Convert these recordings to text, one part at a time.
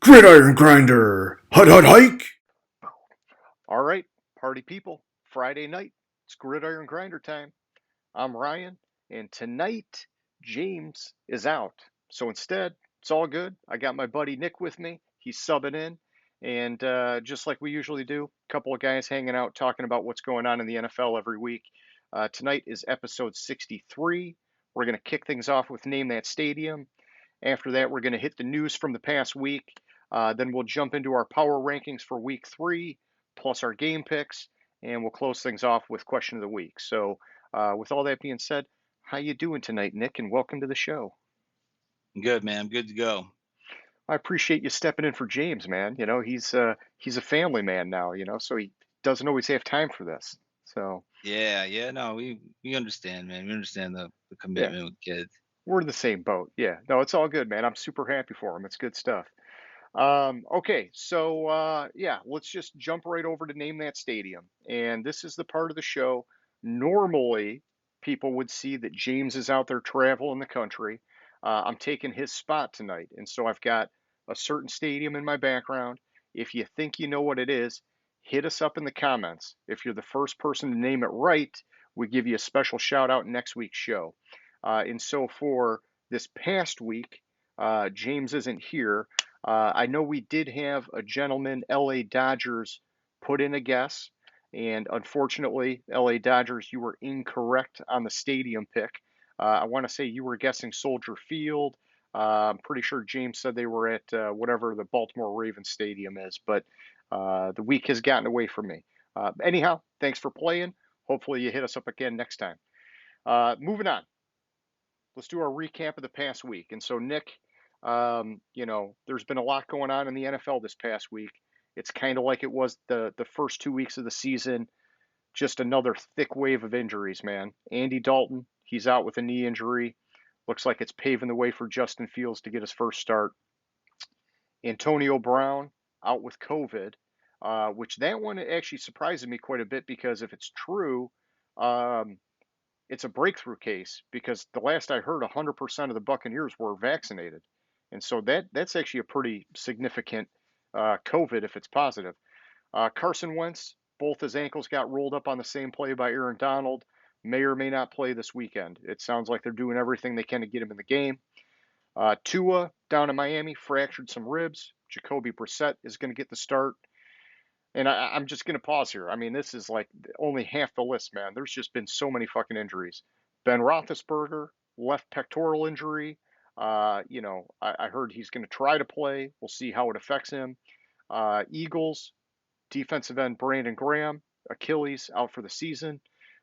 Gridiron Grinder! Hut hut hike! All right, party people, Friday night, it's Gridiron Grinder time. I'm Ryan, and tonight James is out. So instead, it's all good. I got my buddy Nick with me. He's subbing in, and just like we usually do, a couple of guys hanging out talking about what's going on in the NFL every week. Tonight is episode 63. We're going to kick things off with Name That Stadium. After that, we're going to hit the news from the past week. Then we'll jump into our power rankings for week 3, plus our game picks, and we'll close things off with question of the week. So, with all that being said, how you doing tonight, Nick? And welcome to the show. Good, man. I'm good to go. I appreciate you stepping in for James, man. You know, he's a family man now. So he doesn't always have time for this. So Yeah. No, we understand, man. We understand the yeah, commitment with kids. we're in the same boat. Yeah, no, it's all good, man. I'm super happy for him. It's good stuff. Okay, so yeah, let's just jump right over to Name That Stadium. And this is the part of the show. Normally, people would see that James is out there traveling the country. I'm taking his spot tonight. And so I've got a certain stadium in my background. If you think you know what it is, hit us up in the comments. If you're the first person to name it right, we give you a special shout out next week's show. And so for this past week, James isn't here. I know we did have a gentleman, LA Dodgers, put in a guess, and unfortunately, LA Dodgers, you were incorrect on the stadium pick. I want to say you were guessing Soldier Field. I'm pretty sure James said they were at whatever the Baltimore Ravens Stadium is, but the week has gotten away from me. Anyhow, thanks for playing. Hopefully, you hit us up again next time. Moving on, let's do our recap of the past week. And so, Nick, there's been a lot going on in the NFL this past week. It's kind of like it was the first 2 weeks of the season. Just another thick wave of injuries, man. Andy Dalton, he's out with a knee injury. Looks like it's paving the way for Justin Fields to get his first start. Antonio Brown out with COVID, which that one actually surprises me quite a bit because if it's true, um, it's a breakthrough case because the last I heard, 100% of the Buccaneers were vaccinated, and so that's actually a pretty significant COVID if it's positive. Carson Wentz, both his ankles got rolled up on the same play by Aaron Donald. May or may not play this weekend. It sounds like they're doing everything they can to get him in the game. Tua down in Miami fractured some ribs. Jacoby Brissett is going to get the start. And I'm just going to pause here. I mean, this is like only half the list, man. There's just been so many fucking injuries. Ben Roethlisberger, left pectoral injury. I heard he's going to try to play. We'll see how it affects him. Eagles, defensive end Brandon Graham, Achilles out for the season.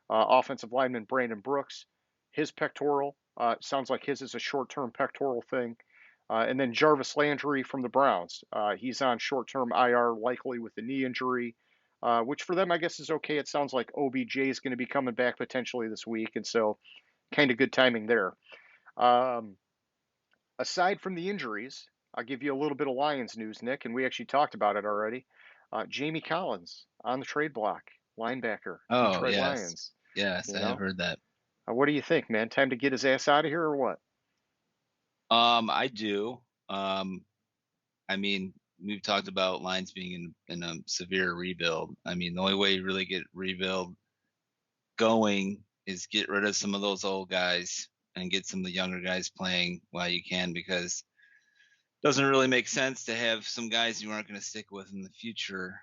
Offensive lineman Brandon Brooks, his pectoral. Sounds like his is a short term pectoral thing. And then Jarvis Landry from the Browns. He's on short term IR, likely with a knee injury, which for them, I guess, is okay. It sounds like OBJ is going to be coming back potentially this week. And so, kind of good timing there. Um, Aside from the injuries, I'll give you a little bit of Lions news, Nick, and we actually talked about it already. Jamie Collins on the trade block, linebacker, Oh, Detroit yes. Lions. Yes, You I have know, heard that. what do you think, man? Time to get his ass out of here or what? I do. I mean, we've talked about Lions being in a severe rebuild. I mean, the only way you really get rebuild going is get rid of some of those old guys and get some of the younger guys playing while you can, because it doesn't really make sense to have some guys you aren't going to stick with in the future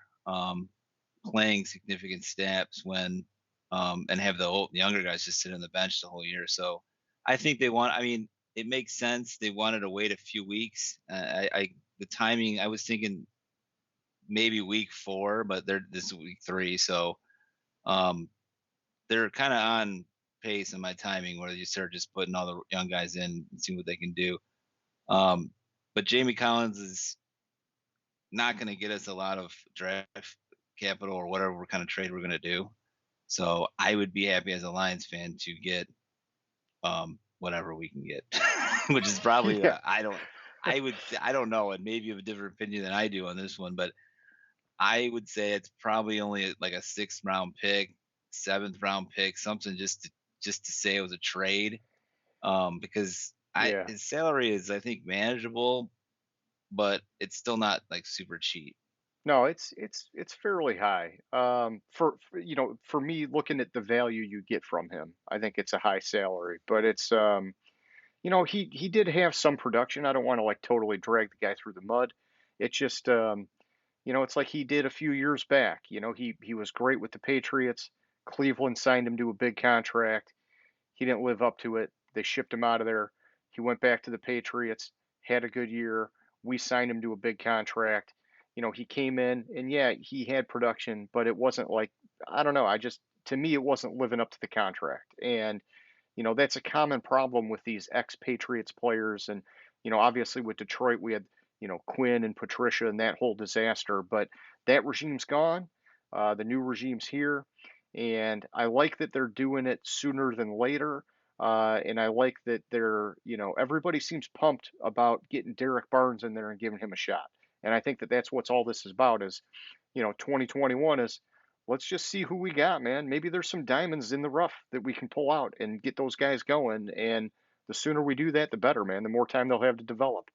playing significant snaps when and have the younger guys just sit on the bench the whole year. So I think they want. I mean, it makes sense. They wanted to wait a few weeks. The timing. I was thinking maybe week 4, but this is week 3, so um, they're kind of on pace in my timing where you start just putting all the young guys in and see what they can do. Um, but Jamie Collins is not going to get us a lot of draft capital or whatever kind of trade we're going to do. So I would be happy as a Lions fan to get whatever we can get, which is probably Yeah, I don't know, and maybe you have a different opinion than I do on this one, but I would say it's probably only like a 6th round pick, 7th round pick, something just to say it was a trade, because I yeah, his salary is, I think, manageable, but it's still not like super cheap. No, it's fairly high. For me, looking at the value you get from him, I think it's a high salary. But it's he did have some production. I don't want to like totally drag the guy through the mud. It's just it's like he did a few years back. He was great with the Patriots. Cleveland signed him to a big contract. He didn't live up to it. They shipped him out of there. He went back to the Patriots, had a good year. We signed him to a big contract. He came in and yeah, he had production, but it wasn't like, I don't know. To me, it wasn't living up to the contract. And, that's a common problem with these ex-Patriots players. And, obviously with Detroit, we had, Quinn and Patricia and that whole disaster, but that regime's gone. The new regime's here. And I like that they're doing it sooner than later. And I like that everybody seems pumped about getting Derek Barnes in there and giving him a shot. And I think that that's what's all this is about is, 2021 is let's just see who we got, man. Maybe there's some diamonds in the rough that we can pull out and get those guys going. And the sooner we do that, the better, man. The more time they'll have to develop.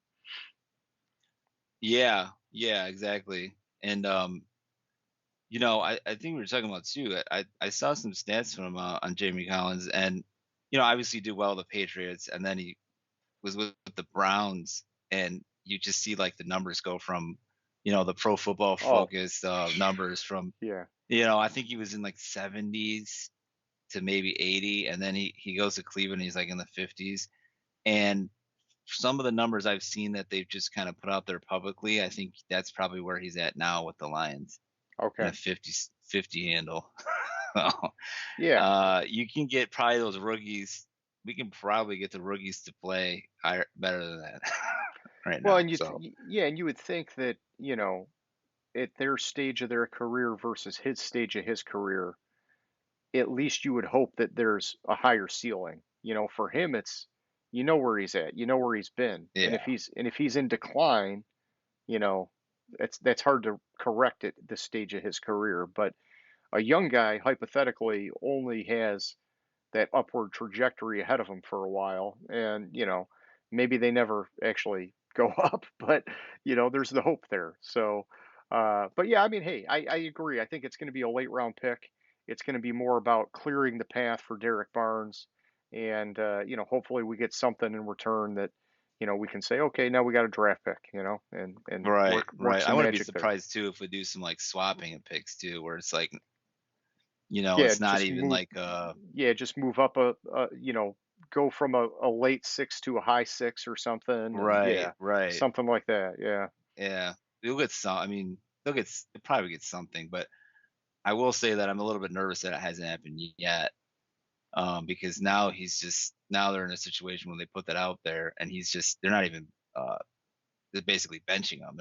Yeah, yeah, exactly. And I think we were talking about too. I saw some stats from on Jamie Collins, and obviously did well with the Patriots, and then he was with the Browns, and you just see like the numbers go from the Pro Football Oh, Focus numbers from yeah. I think he was in like 70s to maybe 80, and then he goes to Cleveland, he's like in the 50s, and some of the numbers I've seen that they've just kind of put out there publicly, I think that's probably where he's at now with the Lions in a Okay. 50 handle. Yeah. You can get probably those rookies. We can probably get the rookies to play higher, better than that right Well, now. and So yeah, and you would think that, at their stage of their career versus his stage of his career, at least you would hope that there's a higher ceiling. For him, it's where he's at, where he's been, and yeah, if he's in decline, you know, that's hard to correct at this stage of his career. But a young guy hypothetically only has that upward trajectory ahead of him for a while, and maybe they never actually go up, but there's the hope there. So, but yeah, I mean, hey, I agree. I think it's going to be a late round pick. It's going to be more about clearing the path for Derek Barnes, and hopefully we get something in return that we can say, okay, now we got a draft pick, and right, work right. I some wouldn't be magic there. surprised too if we do some like swapping of picks too, where it's like Yeah, it's not even like just move up go from a late six to a high six or something, and right, yeah, right, something like that. Yeah, yeah. You'll get some. I mean, they'll probably get something, but I will say that I'm a little bit nervous that it hasn't happened yet. Because now they're in a situation when they put that out there, and they're not even they're basically benching him.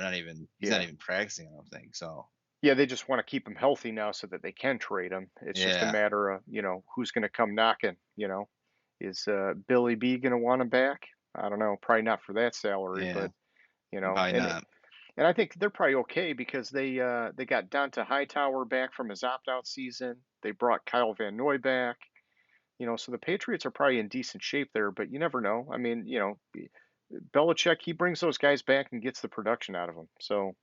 He's not yeah, even practicing. I don't think so. yeah. They just want to keep him healthy now so that they can trade him. It's just a Yeah, matter of who's going to come knocking. Is Billy B going to want him back? I don't know. Probably not for that salary, yeah, but you know, probably and not. and I think they're probably okay because they got Donta Hightower back from his opt out season. They brought Kyle Van Noy back. So the Patriots are probably in decent shape there, but you never know. I mean, Belichick, he brings those guys back and gets the production out of them. So,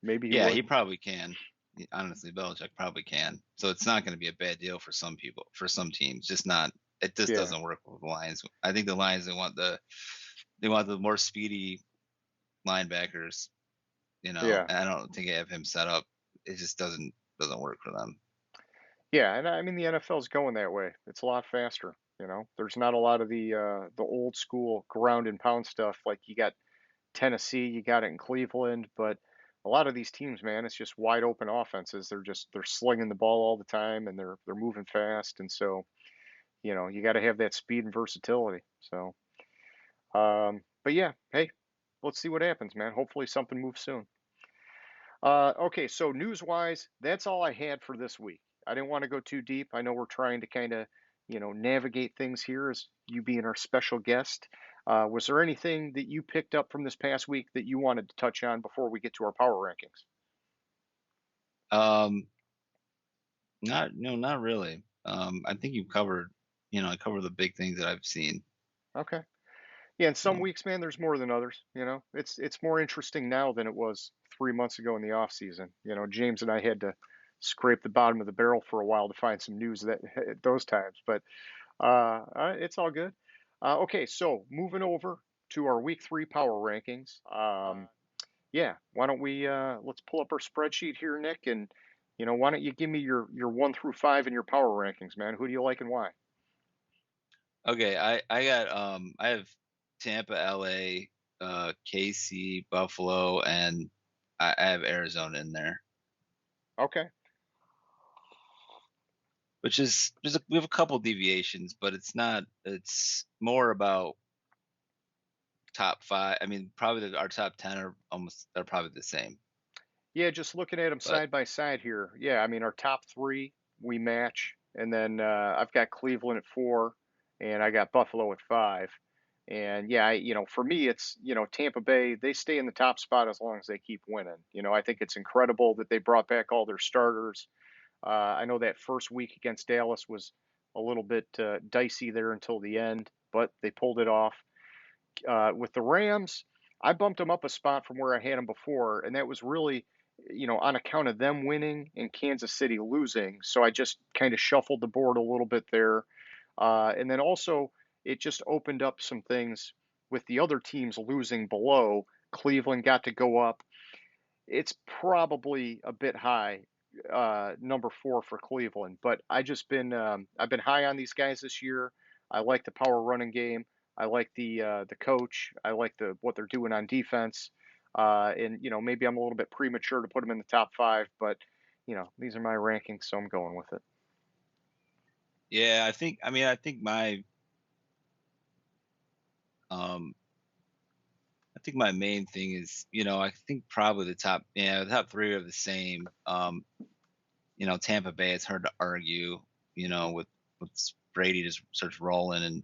maybe he Yeah, would. he probably can. Honestly, Belichick probably can. So it's not going to be a bad deal for some people, for some teams. Just not. It just Yeah. doesn't work with the Lions. I think the Lions they want the more speedy linebackers. Yeah. And I don't think they have him set up. It just doesn't work for them. Yeah. And I mean, the NFL is going that way. It's a lot faster. There's not a lot of the old school ground and pound stuff like you got Tennessee, you got it in Cleveland, but a lot of these teams, man, it's just wide open offenses. They're slinging the ball all the time and they're moving fast, and so you got to have that speed and versatility. So, but yeah, hey, let's see what happens, man. Hopefully something moves soon. Okay, so news wise, that's all I had for this week. I didn't want to go too deep. I know we're trying to kind of, navigate things here as you being our special guest. Was there anything that you picked up from this past week that you wanted to touch on before we get to our power rankings? Um, not no, not really. I think you covered. I covered the big things that I've seen. Okay. Yeah, and some So, weeks, man, there's more than others. It's more interesting now than it was 3 months ago in the off season. James and I had to scrape the bottom of the barrel for a while to find some news that at those times, but it's all good. Okay, so moving over to our week 3 power rankings. Yeah, why don't we let's pull up our spreadsheet here, Nick, and why don't you give me your 1 through 5 in your power rankings, man? Who do you like and why? okay, I have Tampa, LA, KC, Buffalo, and I have Arizona in there, Okay. which is we have a couple deviations, but it's not. It's more about top five. I mean, probably our top 10 are probably the same, Yeah, just looking at them but side by side here. Yeah, I mean, our top three, we match. And then I've got Cleveland at 4, and I got Buffalo at 5. And yeah, for me, it's, Tampa Bay, they stay in the top spot as long as they keep winning. I think it's incredible that they brought back all their starters. I know that first week against Dallas was a little bit dicey there until the end, but they pulled it off. With the Rams, I bumped them up a spot from where I had them before, and that was really, on account of them winning and Kansas City losing. So I just kind of shuffled the board a little bit there. And then also, it just opened up some things with the other teams losing below. Cleveland got to go up. It's probably a bit high, number 4 for Cleveland. But I've been high on these guys this year. I like the power running game. I like the coach. I like the what they're doing on defense. And maybe I'm a little bit premature to put them in the top 5, but these are my rankings, so I'm going with it. yeah, um I think my main thing is, I think probably the top three are the same. Tampa Bay, it's hard to argue, with Brady just starts rolling and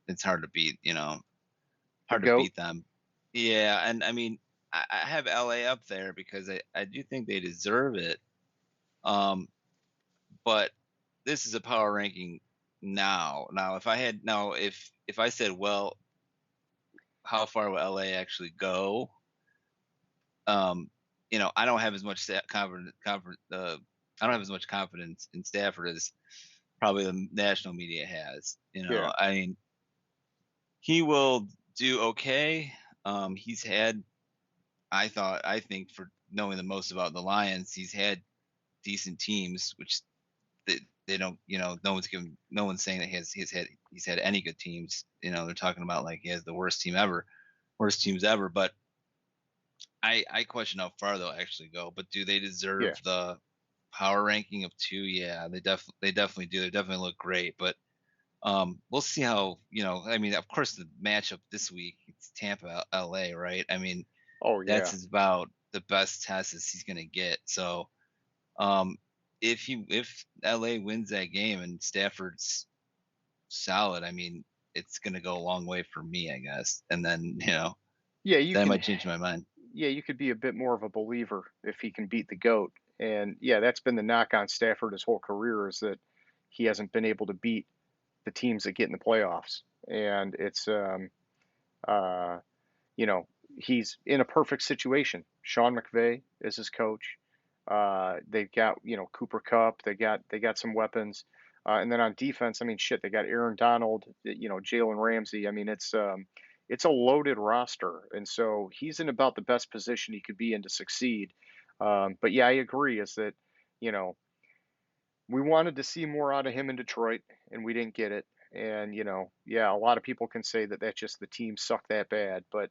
it's hard to beat, The hard to goat. beat them. Yeah, and I mean, I have LA up there because I do think they deserve it. Um, but this is a power ranking now. If I said, well, how far will LA actually go? Um, I don't have as much I don't have as much confidence in Stafford as probably the national media has. Yeah. I mean, he will do okay. He's had, I think, for knowing the most about the Lions, he's had decent teams, which they don't, no one's saying that he's had any good teams. They're talking about like he has the worst teams ever. But I question how far they'll actually go. But do they Yeah. deserve the power ranking of 2? Yeah, they definitely do. They definitely look great. But we'll see how, I mean, of course, the matchup this week, it's Tampa, LA, right? I mean, Oh that's yeah. about the best test as he's going to get. So, um, if LA wins that game and Stafford's solid, I mean, it's going to go a long way for me, I guess. And then, Yeah, you that can. might change my mind. Yeah, you could be a bit more of a believer if he can beat the GOAT. And yeah, that's been the knock on Stafford his whole career is that he hasn't been able to beat the teams that get in the playoffs. And it's, uh, you know, he's in a perfect situation. Sean McVay is his coach. They've got, Cooper Cup. They got some weapons. And then on defense, I mean, shit, they got Aaron Donald, Jalen Ramsey. I mean, it's a loaded roster, and so he's in about the best position he could be in to succeed. But yeah, I agree. Is that you know we wanted to see more out of him in Detroit, and we didn't get it. And yeah, a lot of people can say that that's just the team sucked that bad, but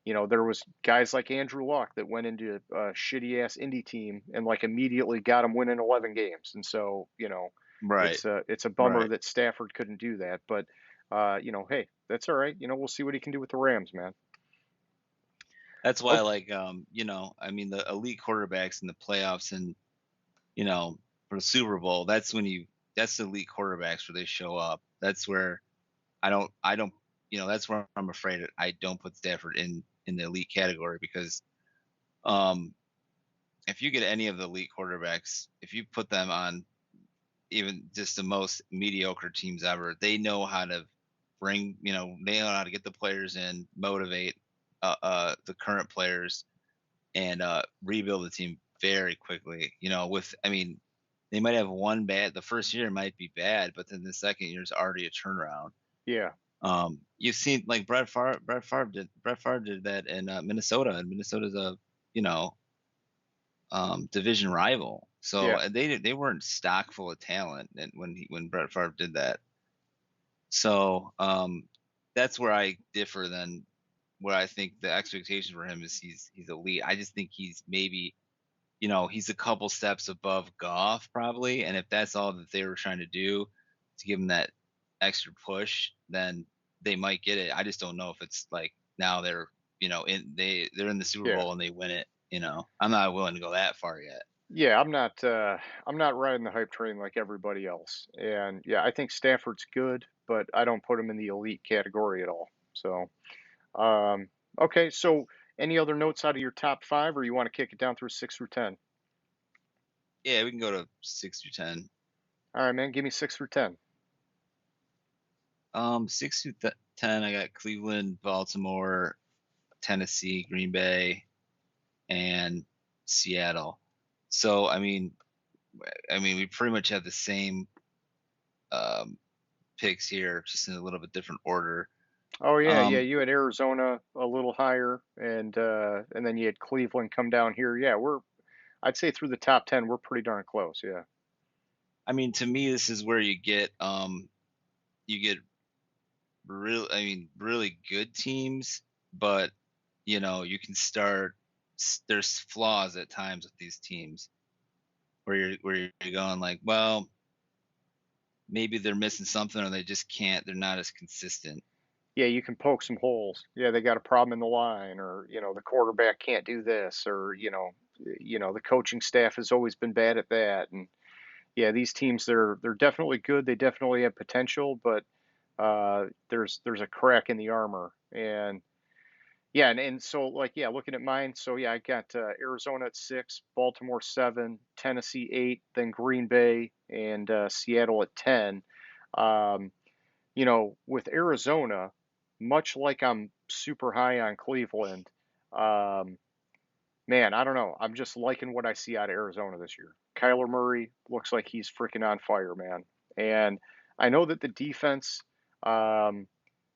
there was guys like Andrew Luck that went into a shitty ass indie team and like immediately got him winning 11 games. And so Right. it's a bummer Right. that Stafford couldn't do that, but hey, that's all right. We'll see what he can do with the Rams, man. That's why, Okay, like, I mean, the elite quarterbacks in the playoffs and, you know, for the Super Bowl, that's the elite quarterbacks where they show up. That's where I don't, that's where I'm afraid I don't put Stafford in the elite category because, um, if you get any of the elite quarterbacks, if you put them on even just the most mediocre teams ever, they know how to bring, they know how to get the players in, motivate the current players, and rebuild the team very quickly. I mean, they might have one bad. The first year might be bad, but then the second year is already a turnaround. Yeah. You've seen like Brett Favre did that in Minnesota, and Minnesota's a you know division rival. So Yeah. they weren't stock full of talent, and when Brett Favre did that. So that's where I differ than where I think the expectation for him is he's elite. I just think he's maybe, he's a couple steps above Goff probably, and if that's all that they were trying to do to give him that extra push, then they might get it. I just don't know if it's like now they're, they're in the Super Yeah. Bowl and they win it. I'm not willing to go that far yet. Yeah, I'm not riding the hype train like everybody else. And yeah, I think Stafford's good, but I don't put him in the elite category at all. So, um, okay, so any other notes out of your top five, or you want to kick it down through 6 through 10? Yeah, we can go to 6 through 10. All right, man, give me 6 through 10. 6 through 10, I got Cleveland, Baltimore, Tennessee, Green Bay, and Seattle. So I mean, we pretty much have the same um, picks here, just in a little bit different order. Oh yeah, yeah, Um, you had Arizona a little higher, and then you had Cleveland come down here. Yeah, I'd say through the top 10, we're pretty darn close. Yeah. I mean, to me, this is where you get really good teams, but you can start. There's flaws at times with these teams where you're going like, well, maybe they're missing something or they just can't. They're not as consistent. Yeah, you can poke some holes. Yeah, they got a problem in the line, or the quarterback can't do this, or the coaching staff has always been bad at that. And yeah, these teams they're definitely good. They definitely have potential, but there's a crack in the armor. And yeah, and so like yeah, looking at mine, so yeah, I got Arizona at 6, Baltimore 7, Tennessee 8, then Green Bay and Seattle at 10. Um, with Arizona, much like I'm super high on Cleveland, um, man, I don't know. I'm just liking what I see out of Arizona this year. Kyler Murray looks like he's freaking on fire, man. And I know that the defense, um,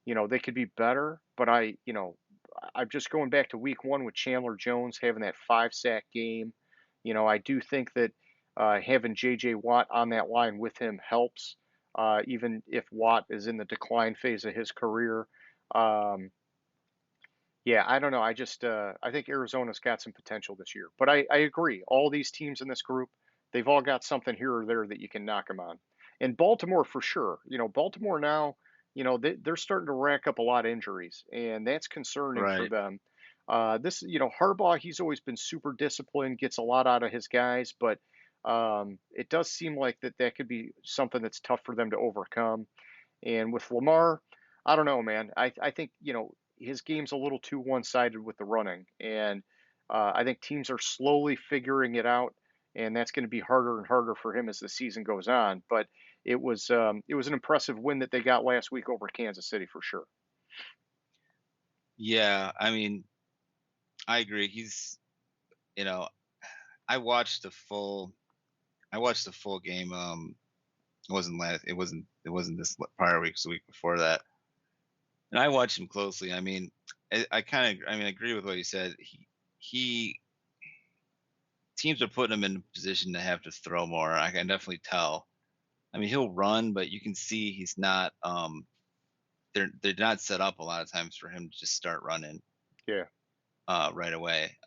they could be better, but I'm just going back to week one with Chandler Jones having that 5 sack game. I do think that having J.J. Watt on that line with him helps, even if Watt is in the decline phase of his career. Um, yeah, I don't know. I think Arizona's got some potential this year. But I agree. All these teams in this group, they've all got something here or there that you can knock them on. And Baltimore for sure. Baltimore now, they're starting to rack up a lot of injuries, and that's concerning for Right. them. Harbaugh, he's always been super disciplined, gets a lot out of his guys, but it does seem like that could be something that's tough for them to overcome. And with Lamar, I don't know, man. I think, his game's a little too one-sided with the running. And I think teams are slowly figuring it out, and that's going to be harder and harder for him as the season goes on. But it was an impressive win that they got last week over Kansas City for sure. Yeah, I mean, I agree. You know, I watched the full. I watched the full game. It wasn't last. It wasn't this prior week. It was the week before that. And I watched him closely. I mean, I kind of. I mean, I agree with what you said. He teams are putting him in a position to have to throw more. I can definitely tell. I mean, he'll run, but you can see he's not. They're not set up a lot of times for him to just start running Yeah. right away.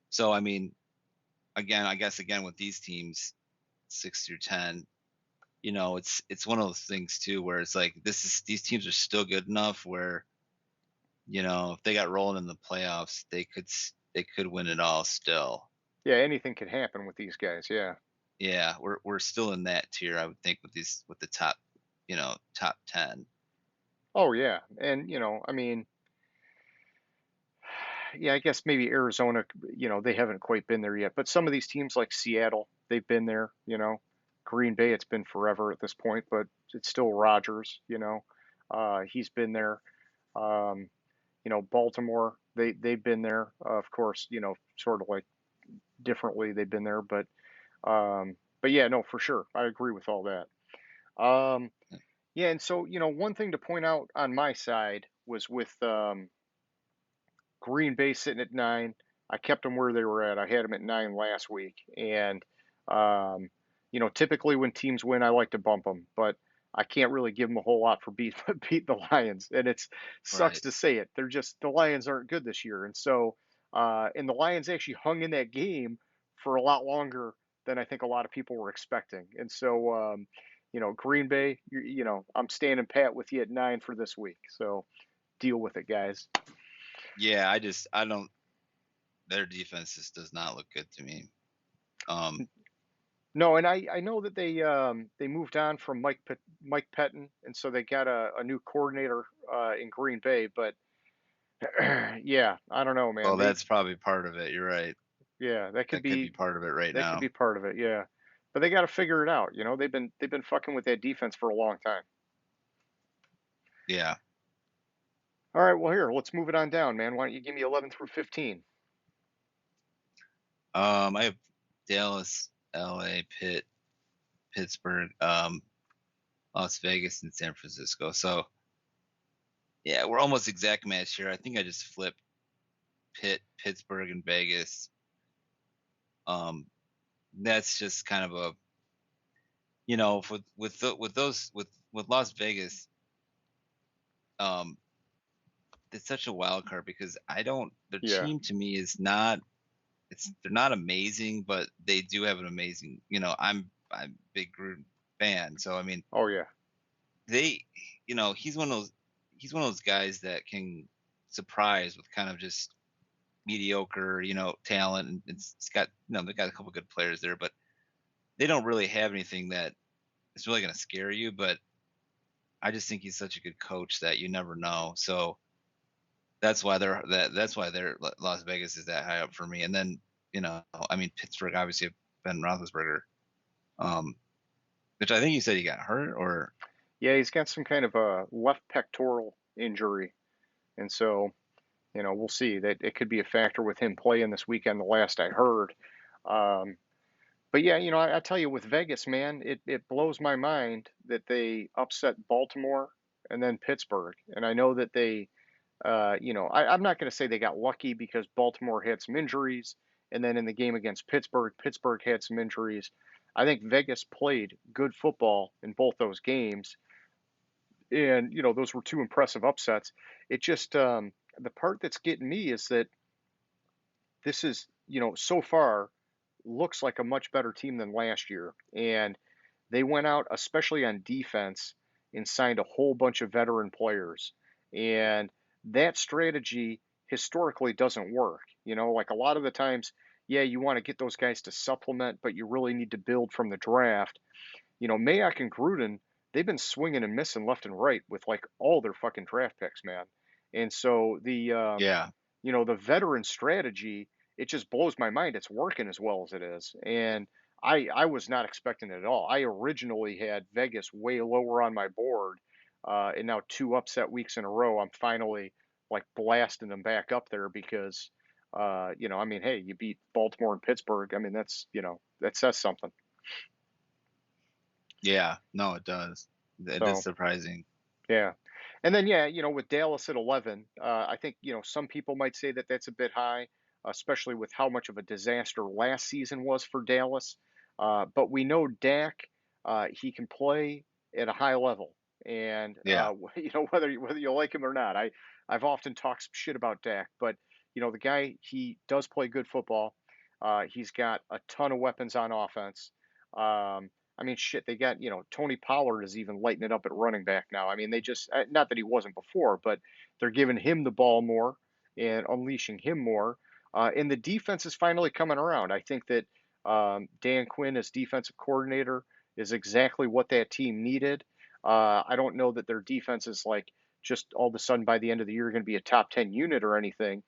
So I mean, again, I guess again with these teams, 6 through 10, it's one of those things too where it's like these teams are still good enough where if they got rolling in the playoffs, they could win it all still. Yeah, anything can happen with these guys. Yeah. Yeah, we're still in that tier, I would think, with the top 10. Oh yeah. And I mean, yeah, I guess maybe Arizona, they haven't quite been there yet. But some of these teams like Seattle, they've been there. Green Bay, it's been forever at this point, but it's still Rodgers. He's been there. Um, Baltimore, they've been there, of course. Sort of like differently, they've been there, but yeah, no, for sure, I agree with all that. Um, yeah, and so one thing to point out on my side was with Green Bay sitting at 9. I kept them where they were at. I had them at 9 last week, and um, typically when teams win, I like to bump them, but I can't really give them a whole lot for beat the Lions, and it sucks Right. to say it. The Lions aren't good this year, and so and the Lions actually hung in that game for a lot longer than I think a lot of people were expecting, and so Green Bay, I'm standing pat with you at 9 for this week, so deal with it, guys. Yeah, I don't. Their defense just does not look good to me. No, and I know that they moved on from Mike Pettin, and so they got a new coordinator in Green Bay. But yeah, I don't know, man. Well, that's probably part of it. You're right. Yeah, That could be part of it right that could now. be part of it. Yeah, but they got to figure it out. They've been fucking with that defense for a long time. Yeah. All right, well here, let's move it on down, man. Why don't you give me 11 through 15? I have Dallas, LA, Pittsburgh, Las Vegas, and San Francisco. So yeah, we're almost exact match here. I think I just flipped Pittsburgh, and Vegas. Um, that's just kind of a with Las Vegas, um, it's such a wild card because I don't. Their Yeah. team to me is not. They're not amazing, but they do have an amazing. I'm a big Gruden fan, so I mean Oh yeah. they. He's one of those guys that can surprise with kind of just mediocre, talent, and it's got they've got a couple good players there, but they don't really have anything that is really going to scare you. But I just think he's such a good coach that you never know. So that's why they're Las Vegas is that high up for me. And then I mean Pittsburgh obviously have Ben Roethlisberger, um, which I think you said he got hurt or Yeah, he's got some kind of a left pectoral injury, and so we'll see. That it could be a factor with him playing this weekend. The last I heard. Um, but yeah, I tell you, with Vegas, man, it blows my mind that they upset Baltimore and then Pittsburgh. And I know that I'm not going to say they got lucky because Baltimore had some injuries, and then in the game against Pittsburgh, Pittsburgh had some injuries. I think Vegas played good football in both those games, and those were two impressive upsets. It just the part that's getting me is that this is so far looks like a much better team than last year, and they went out especially on defense and signed a whole bunch of veteran players, and that strategy historically doesn't work. Like a lot of the times, yeah, you want to get those guys to supplement, but you really need to build from the draft. Mayock and Gruden, they've been swinging and missing left and right with like all their fucking draft picks, man. And so yeah. the veteran strategy, it just blows my mind. It's working as well as it is. And I was not expecting it at all. I originally had Vegas way lower on my board. And now two upset weeks in a row, I'm finally like blasting them back up there because, I mean, hey, you beat Baltimore and Pittsburgh. I mean, that says something. Yeah, no, it does. It is So, surprising. yeah. And then, yeah, with Dallas at 11, I think, some people might say that that's a bit high, especially with how much of a disaster last season was for Dallas. But we know Dak, he can play at a high level. And, Yeah, whether you like him or not, I've often talked some shit about Dak, but, the guy, he does play good football. He's got a ton of weapons on offense. I mean, shit, they got, Tony Pollard is even lighting it up at running back now. I mean, they just, not that he wasn't before, but they're giving him the ball more and unleashing him more. And the defense is finally coming around. I think that Dan Quinn as defensive coordinator is exactly what that team needed. I don't know that their defense is like just all of a sudden by the end of the year going to be a top 10 unit or anything,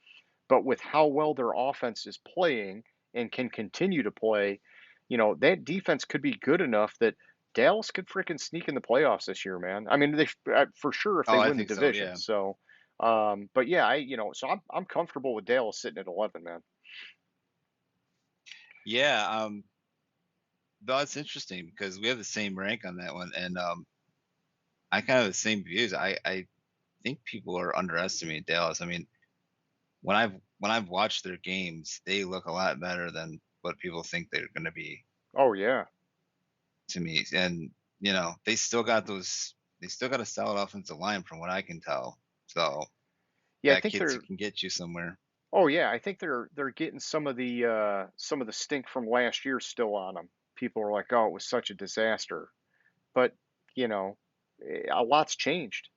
but with how well their offense is playing and can continue to play, that defense could be good enough that Dallas could freaking sneak in the playoffs this year, man. I mean, they for sure if they Oh, I win the think so. division. Yeah. So, but yeah, so I'm comfortable with Dallas sitting at 11, man. Yeah. That's interesting because we have the same rank on that one, and I kind of have the same views. I think people are underestimating Dallas. I mean, when I've watched their games, they look a lot better than what people think they're going to be Oh yeah, to me. And they still got those. They still got a solid offensive line, from what I can tell. So yeah. I that think kid they're. can get you somewhere. Oh yeah, I think they're getting some of the stink from last year still on them. People are like, oh, it was such a disaster, but you know, a lot's changed.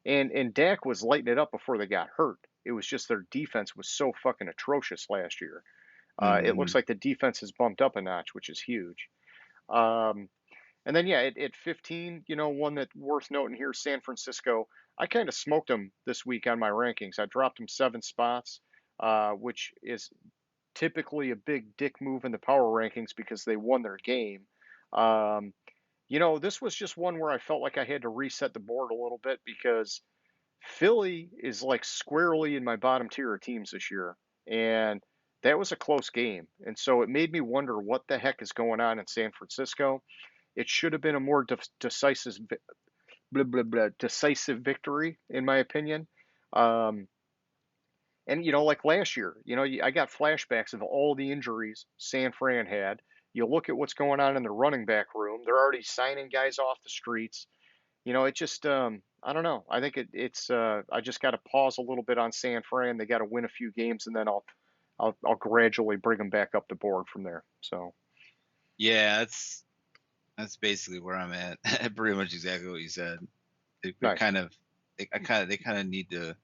And Dak was lighting it up before they got hurt. It was just their defense was so fucking atrocious last year. It looks Hmm. like the defense has bumped up a notch, which is huge. Um, and then yeah, at 15, one that worth noting here, San Francisco. I kind of smoked them this week on my rankings. I dropped them 7 spots, which is typically a big dick move in the power rankings because they won their game. Um, this was just one where I felt like I had to reset the board a little bit because Philly is like squarely in my bottom tier of teams this year. And that was a close game. And so it made me wonder what the heck is going on in San Francisco. It should have been a more decisive, blah, blah, blah, decisive victory, in my opinion. Um, and, like last year, I got flashbacks of all the injuries San Fran had. You look at what's going on in the running back room, they're already signing guys off the streets. It just I don't know. I think I just got to pause a little bit on San Fran. They got to win a few games, and then I'll gradually bring them back up the board from there. So Yeah, that's basically where I'm at. Pretty much exactly what you said. They're nice. kind of they kind of need to.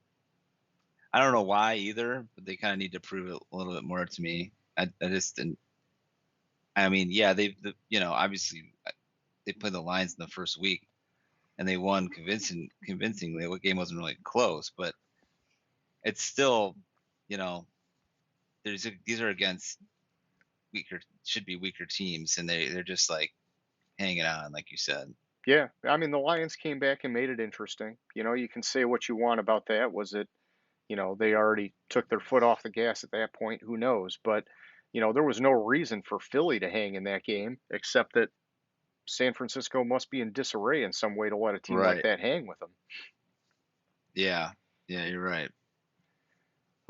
I don't know why either, but they kind of need to prove it a little bit more to me. I just didn't. I mean, yeah, obviously they played the Lions in the first week and they won convincingly. What game wasn't really close, but it's still, you know, these are against should be weaker teams, and they're just like hanging on, like you said. Yeah, I mean the Lions came back and made it interesting. You can say what you want about that. Was it, they already took their foot off the gas at that point? Who knows? But there was no reason for Philly to hang in that game except that San Francisco must be in disarray in some way to let a team like Right. that hang with them. Yeah. Yeah, you're right.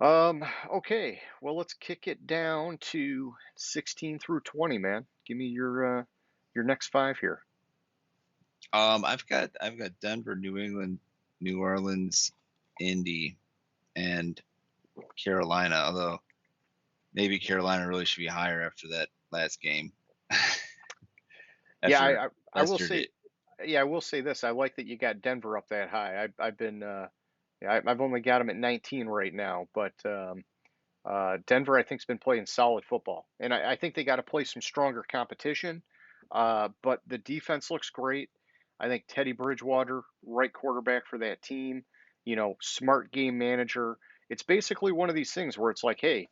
Okay. Well, let's kick it down to 16 through 20, man. Give me your next five here. I've got Denver, New England, New Orleans, Indy, and Carolina. Although maybe Carolina really should be higher after that last game. Yeah, After I will yesterday. say, yeah, I will say this. I like that you got Denver up that high. I've been yeah, I've only got them at 19 right now, but Denver I think's been playing solid football, and I think they got to play some stronger competition. But the defense looks great. I think Teddy Bridgewater, right quarterback for that team. Smart game manager. It's basically one of these things where it's like, hey,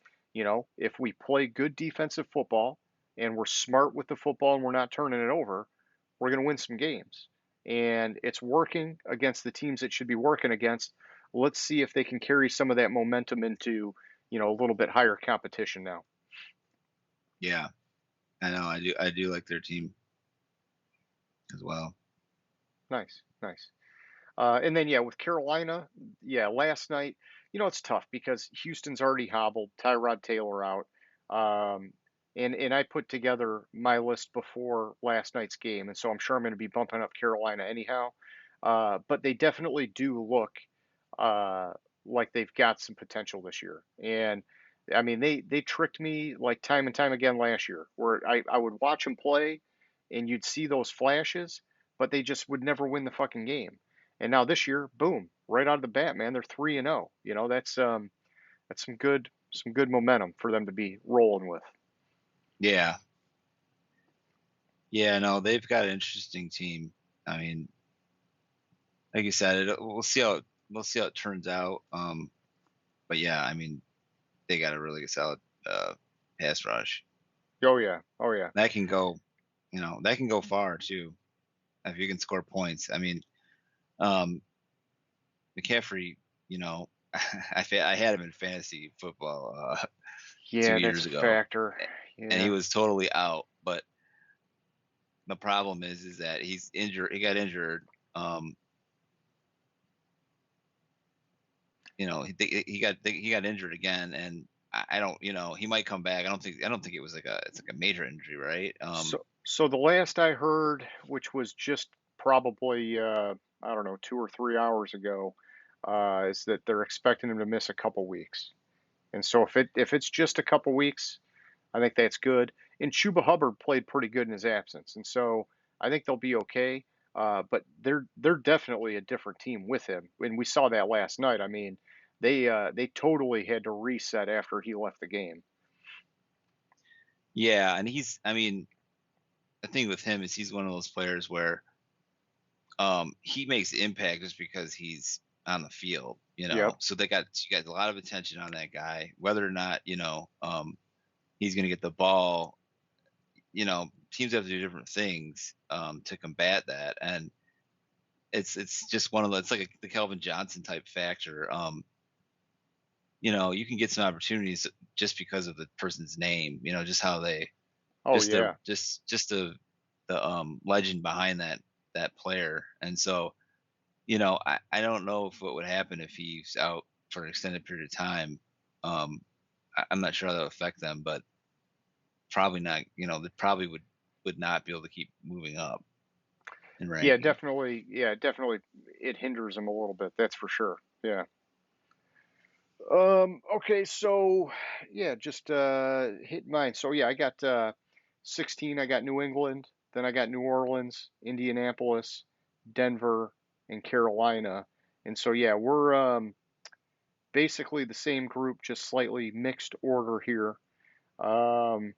if we play good defensive football and we're smart with the football and we're not turning it over, we're going to win some games. And it's working against the teams it should be working against. Let's see if they can carry some of that momentum into, a little bit higher competition now. Yeah, I know. I do like their team as well. Nice, nice. And then yeah, with Carolina, yeah, last night, it's tough because Houston's already hobbled, Tyrod Taylor out. Um, and I put together my list before last night's game, and so I'm sure I'm going to be bumping up Carolina anyhow. But they definitely do look uh, like they've got some potential this year. And I mean, they tricked me like time and time again last year, where I would watch them play, and you'd see those flashes, but they just would never win the fucking game. And now this year, boom, right out of the bat, man, they're 3-0. That's some good momentum for them to be rolling with. Yeah, yeah. No, they've got an interesting team. I mean, like you said, we'll see how it turns out. But yeah, I mean, they got a really solid pass rush Oh yeah, oh yeah. that can go far too. if you can score points. I mean, um, McCaffrey, you know, I had him in fantasy football two Yeah, that's years a ago, factor. and he Yeah. was totally out. But the problem is that he's injured. He got injured. Um, he got injured again, and I don't. He might come back. I don't think it was like a it's like a major injury, right? So the last I heard, which was just probably I don't know 2 or 3 hours ago, is that they're expecting him to miss a couple weeks. And so if it's just a couple weeks, I think that's good. And Chuba Hubbard played pretty good in his absence, and so I think they'll be okay. But they're definitely a different team with him, and we saw that last night. I mean, they totally had to reset after he left the game. Yeah, and I mean, the thing with him is he's one of those players where he makes impact just because he's on the field, Yep. so you got a lot of attention on that guy, whether or not he's going to get the ball. Teams have to do different things to combat that, and it's just one of the it's like the Kelvin Johnson type factor. You can get some opportunities just because of the person's name, just how they Oh just the yeah. just the legend behind that player. And so I don't know if what would happen if he's out for an extended period of time. I'm not sure how that would affect them, but probably not. They probably would not be able to keep moving up in Yeah, ranking. definitely. Yeah, definitely. It hinders him a little bit. That's for sure. Yeah. Okay. So, yeah, just hit mine. So yeah, I got 16. I got New England. Then I got New Orleans, Indianapolis, Denver, and Carolina. And so yeah, we're basically the same group, just slightly mixed order here. Um,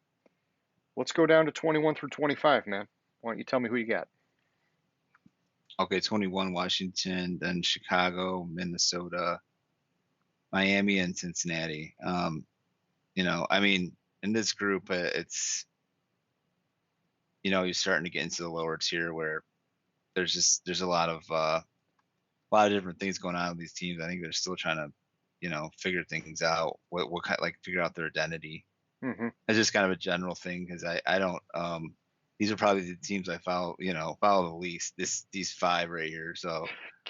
let's go down to 21 through 25, man. Why don't you tell me who you got? Okay, 21 Washington, then Chicago, Minnesota, Miami, and Cincinnati. I mean, in this group, it's you're starting to get into the lower tier where there's a lot of different things going on with these teams. I think they're still trying to, figure things out. What kind like figure out their identity. Hmm. It's just kind of a general thing because I don't. These are probably the teams I follow the least. These five right here. So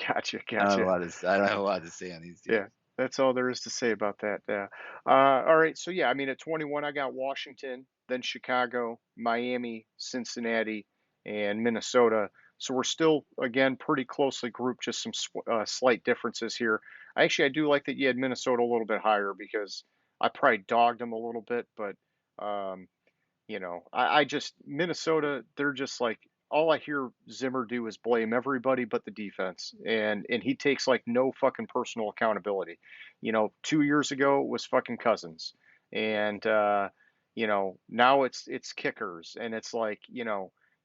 Gotcha, I don't have a gotcha. lot to I don't have a lot to say on these Yeah, teams. that's all there is to say about that. Yeah. All right. So yeah, I mean, at 21, I got Washington, then Chicago, Miami, Cincinnati, and Minnesota. So we're still again pretty closely grouped. Just some slight differences here. I do like that you had Minnesota a little bit higher because I probably dogged them a little bit, but um, I just Minnesota, they're just like all I hear Zimmer do is blame everybody but the defense, and he takes like no fucking personal accountability. 2 years ago it was fucking Cousins, and now it's kickers, and it's like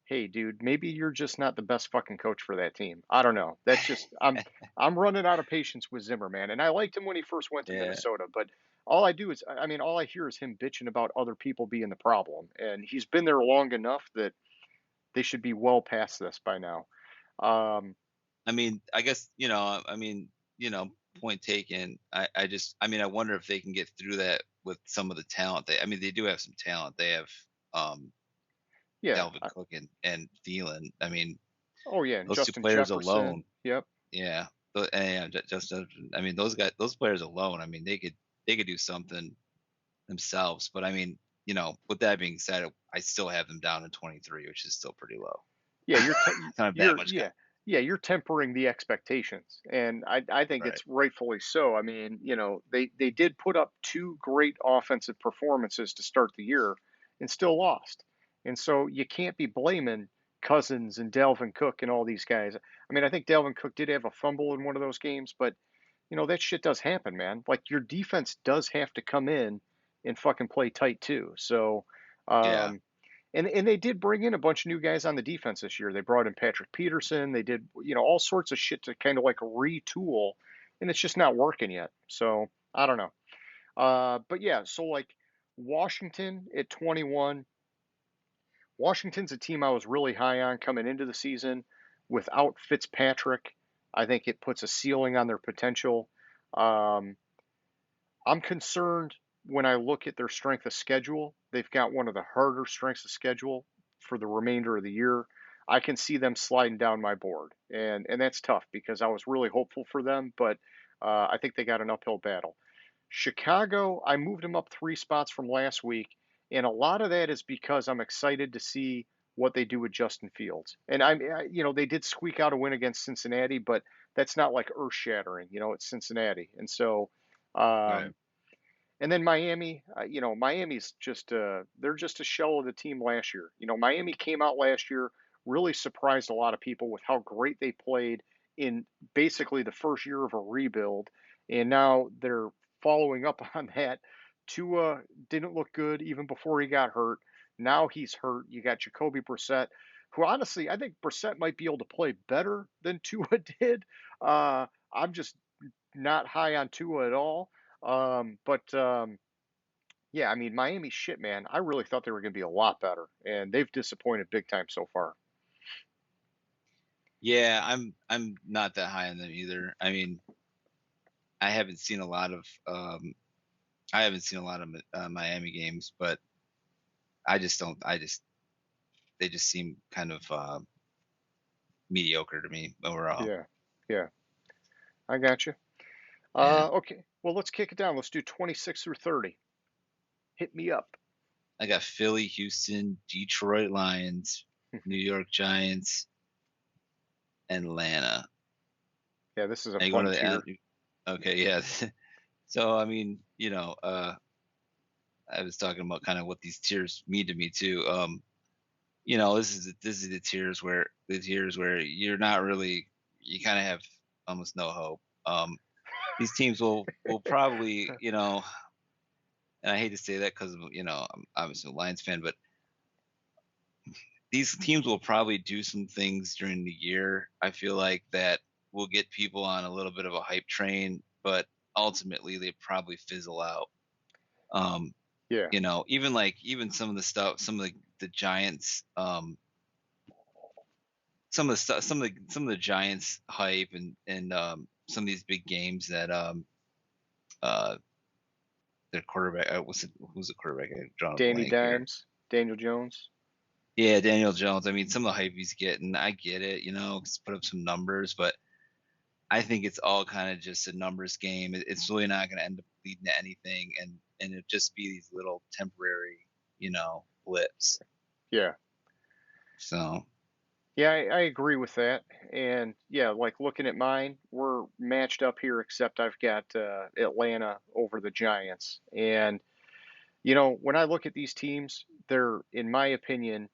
hey dude, maybe you're just not the best fucking coach for that team. I don't know. That's just I'm running out of patience with Zimmer, man. And I liked him when he first went to Yeah. Minnesota, but I mean, all I hear is him bitching about other people being the problem. And he's been there long enough that they should be well past this by now. Um, I mean, I guess point taken. I wonder if they can get through that with some of the talent. They do have some talent. They have um, yeah. Dalvin Cook and Thielen. I mean, Oh, yeah. And those two Justin players Jefferson. alone. Yep. Yeah, and yeah, just those players alone. I mean, they could do something themselves. But I mean, with that being said, I still have them down in 23, which is still pretty low. Yeah. Kind of that much guy. Yeah. You're tempering the expectations. And I think Right. it's rightfully so. I mean, they did put up two great offensive performances to start the year and still lost. And so you can't be blaming Cousins and Dalvin Cook and all these guys. I mean, I think Dalvin Cook did have a fumble in one of those games, but that shit does happen, man. Like your defense does have to come in and fucking play tight too. So, Yeah. um, and they did bring in a bunch of new guys on the defense this year. They brought in Patrick Peterson. They did, all sorts of shit to kind of like retool, and it's just not working yet. So I don't know. But yeah, so like Washington at 21. Washington's a team I was really high on coming into the season. without Fitzpatrick, I think it puts a ceiling on their potential. Um, I'm concerned when I look at their strength of schedule. They've got one of the harder strengths of schedule for the remainder of the year. I can see them sliding down my board, and that's tough because I was really hopeful for them, but I think they got an uphill battle. Chicago, I moved them up 3 spots from last week, and a lot of that is because I'm excited to see what they do with Justin Fields. And they did squeak out a win against Cincinnati, but that's not like earth shattering. It's Cincinnati, and so Right. um, and then Miami, Miami's just they're just a shell of the team last year. Miami came out last year, really surprised a lot of people with how great they played in basically the first year of a rebuild, and now they're following up on that. Tua didn't look good even before he got hurt. Now he's hurt. You got Jacoby Brissett, who honestly I think Brissett might be able to play better than Tua did. I'm just not high on Tua at all. But yeah, I mean Miami shit, man. I really thought they were going to be a lot better, and they've disappointed big time so far. Yeah, I'm not that high on them either. I mean, I haven't seen a lot of Miami games, but I just don't. They just seem kind of mediocre to me overall. Yeah, yeah, I got you. Yeah, Okay, well let's kick it down. Let's do 26 through 30. Hit me up. I got Philly, Houston, Detroit Lions, New York Giants, Atlanta. Yeah, this is a And you go fun to tier. okay, yeah. So I mean, I was talking about kind of what these tiers mean to me too. This is the tiers where you're not really, you kind of have almost no hope. These teams will probably, and I hate to say that because I'm obviously a Lions fan, but these teams will probably do some things during the year. I feel like that will get people on a little bit of a hype train, but ultimately they probably fizzle out. Um, Yeah, even some of the stuff, some of the Giants, some of the stuff, some of the Giants hype and some of these big games that uh their quarterback, who's the quarterback? I drawn a Danny blank here. Dimes, Daniel Jones. Yeah, Daniel Jones. I mean, some of the hype he's getting, I get it. He's put up some numbers, but I think it's all kind of just a numbers game. It's really not going to end up leading to anything, and it'll just be these little temporary, blips. Yeah, So yeah, I agree with that. And yeah, like looking at mine, we're matched up here, except I've got Atlanta over the Giants. And when I look at these teams, they're, in my opinion,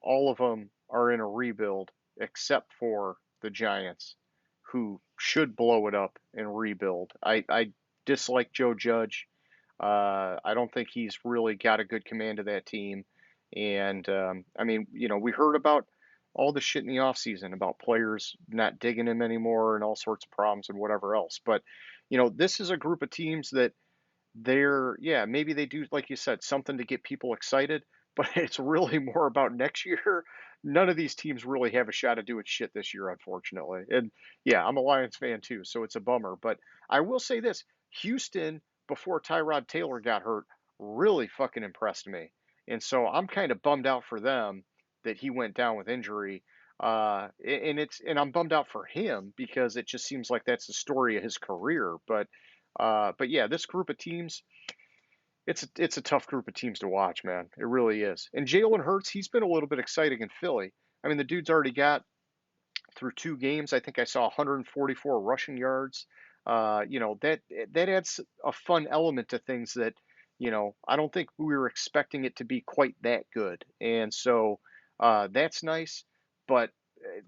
all of them are in a rebuild except for the Giants, who should blow it up and rebuild. I dislike Joe Judge. I don't think he's really got a good command of that team. And I mean, we heard about all the shit in the offseason about players not digging him anymore and all sorts of problems and whatever else. But, this is a group of teams that yeah, maybe they do, like you said, something to get people excited, but it's really more about next year. None of these teams really have a shot at doing shit this year, unfortunately. And yeah, I'm a Lions fan too, so it's a bummer. But I will say this: Houston, before Tyrod Taylor got hurt, really fucking impressed me. And so I'm kind of bummed out for them that he went down with injury. And I'm bummed out for him because it just seems like that's the story of his career. But yeah, this group of teams, it's a tough group of teams to watch, man. It really is. And Jalen Hurts, he's been a little bit exciting in Philly. I mean, the dude's already got through 2 games. I think I saw 144 rushing yards. That adds a fun element to things that I don't think we were expecting it to be quite that good. And so that's nice, but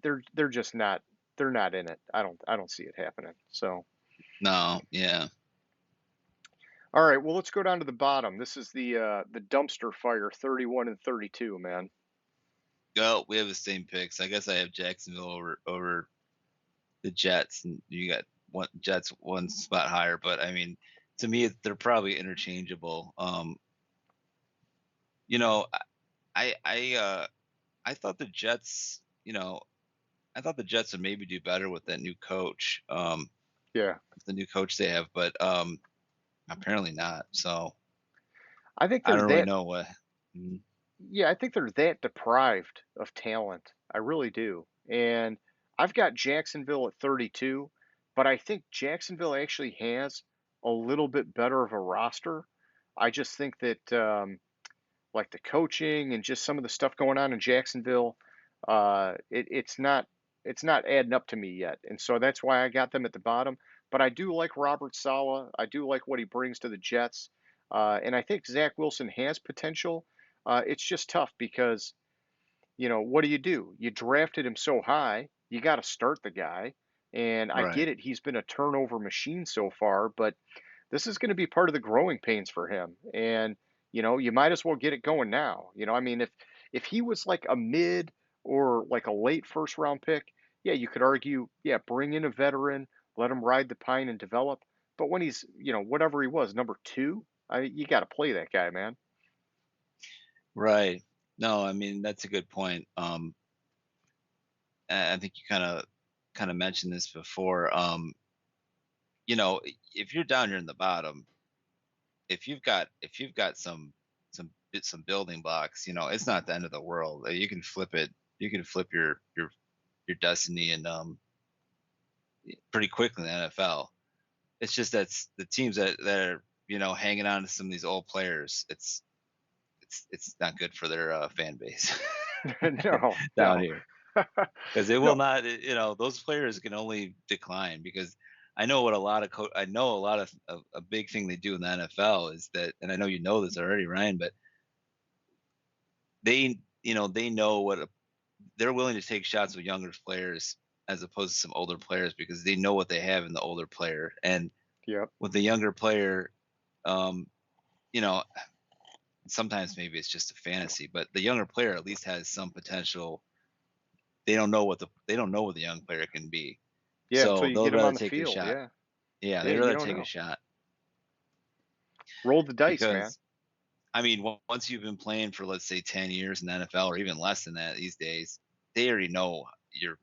they're just not. They're not in it. I don't see it happening. So. no, yeah. All right, well, let's go down to the bottom. This is the dumpster fire, 31 and 32, man. Oh, we have the same picks. I guess I have Jacksonville over the Jets, and you got Jets one spot higher. But I mean, to me, they're probably interchangeable. You know, I I thought the Jets, I thought the Jets would maybe do better with that new coach, Yeah. the new coach they have, but apparently not. So I think I they're don't really that know what. Mhm. Yeah, I think they're that deprived of talent. I really do. And I've got Jacksonville at 32, but I think Jacksonville actually has a little bit better of a roster. I just think that like the coaching and just some of the stuff going on in Jacksonville, it's not adding up to me yet, and so that's why I got them at the bottom. But I do like Robert Saleh. I do like what he brings to the Jets, and I think Zach Wilson has potential. It's just tough because what do? You drafted him so high, you got to start the guy, and I Right. get it. He's been a turnover machine so far, but this is going to be part of the growing pains for him. And you might as well get it going now. I mean, if he was like a mid or like a late first round pick, yeah, you could argue, yeah, bring in a veteran, let him ride the pine and develop. But when he's, whatever he was, number two, you got to play that guy, man. Right. No, I mean that's a good point. I think you kind of mentioned this before. If you're down here in the bottom, if you've got some building blocks, it's not the end of the world. You can flip it. You can flip your destiny and pretty quickly in the NFL. It's just that's the teams that are hanging on to some of these old players. It's not good for their fan base No, down no, here because they will no. not. Those players can only decline because I know what a lot of I know a lot of a big thing they do in the NFL is that, and I know you know this already, Ryan, but they know they're willing to take shots with younger players as opposed to some older players because they know what they have in the older player. And Yep. with the younger player, um, you know, sometimes maybe it's just a fantasy, but the younger player at least has some potential. They don't know what the young player can be. Yeah, until So you they'll get him rather on the take a field. shot. Yeah. Yeah, Yeah, they'd you rather don't take a know. shot Roll the dice, man. because I mean, once you've been playing for let's say 10 years in the NFL or even less than that these days, they already know your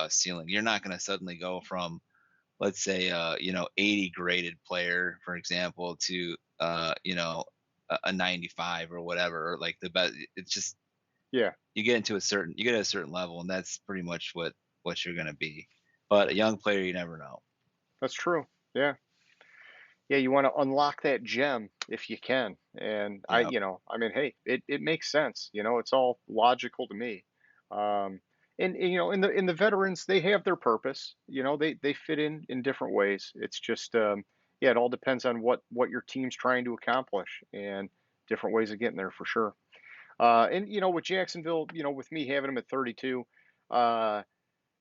ceiling. You're not going to suddenly go from let's say 80 graded player for example to a 95 or whatever, or like the best. It's just Yeah, you get a certain level and that's pretty much what you're going to be. But a young player you never know. that's true. Yeah. Yeah, you want to unlock that gem if you can. And Yeah. I mean, hey, it makes sense. It's all logical to me. Um, and in the veterans, they have their purpose. They fit in different ways. It's just yeah, it all depends on what your team's trying to accomplish and different ways of getting there for sure. And with Jacksonville, with me having them at 32, uh,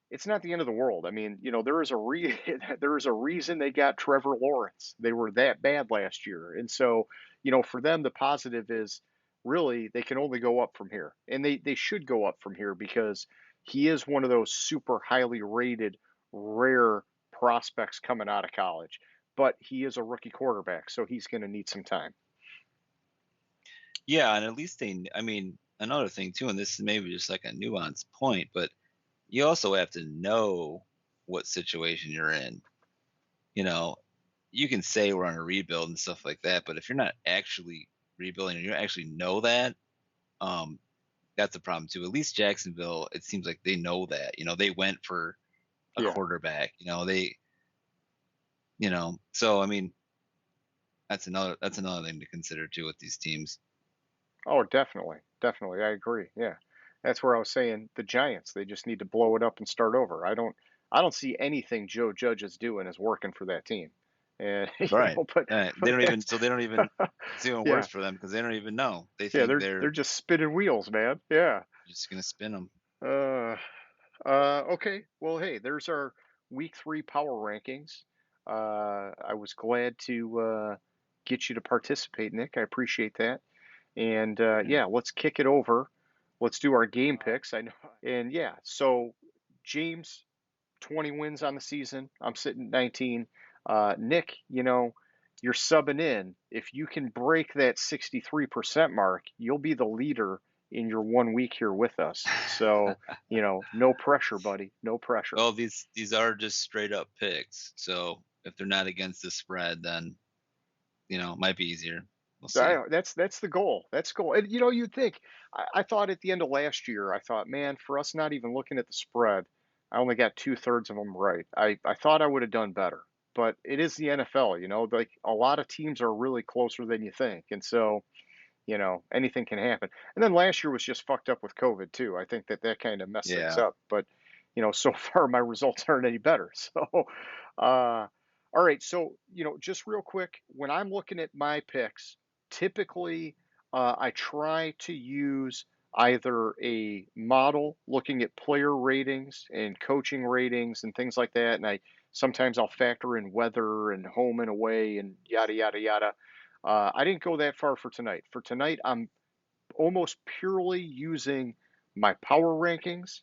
it's not the end of the world. I mean, there is a there is a reason they got Trevor Lawrence. They were that bad last year, and so for them, the positive is really they can only go up from here, and they should go up from here because he is one of those super highly rated, rare prospects coming out of college. But he is a rookie quarterback, so he's going to need some time. Yeah, and at least I mean, another thing too, and this is maybe just like a nuanced point, but you also have to know what situation you're in. You know, you can say we're on a rebuild and stuff like that, but if you're not actually rebuilding and you actually know that, um, that's a problem too. At least Jacksonville, it seems like they know that. They went for a Yeah. quarterback. So I mean, that's another thing to consider too with these teams. Oh, definitely. Definitely. I agree. Yeah. That's where I was saying the Giants, they just need to blow it up and start over. I don't see anything Joe Judge is doing as working for that team. And Right. but They but don't even. that's So they don't even. It's even yeah. worse for them because they don't even know. They Yeah, think they're they're just spinning wheels, man. Yeah. just gonna spin them. Uh okay. Well, hey, there's our week 3 power rankings. I was glad to get you to participate, Nick. I appreciate that. And Yeah. yeah, let's kick it over. Let's do our game picks. I know. And yeah, so James, 20 wins on the season. I'm sitting at 19. Nick, you're subbing in. If you can break that 63% mark, you'll be the leader in your 1 week here with us. So, no pressure, buddy. No pressure. Well, these are just straight up picks. So if they're not against the spread, then it might be easier. We'll see. That's the goal. That's the goal. And you'd think I thought at the end of last year, I thought, man, for us not even looking at the spread, I only got 2/3 of them right. I thought I would have done better, but it is the NFL. Like a lot of teams are really closer than you think, and so anything can happen. And then last year was just fucked up with COVID too. I think that kind of messed things Yeah. up. But so far my results aren't any better. So, uh, all right. So just real quick, when I'm looking at my picks, typically I try to use either a model looking at player ratings and coaching ratings and things like that, and I sometimes I'll factor in weather and home and away and yada yada yada. I didn't go that far for tonight. For tonight, I'm almost purely using my power rankings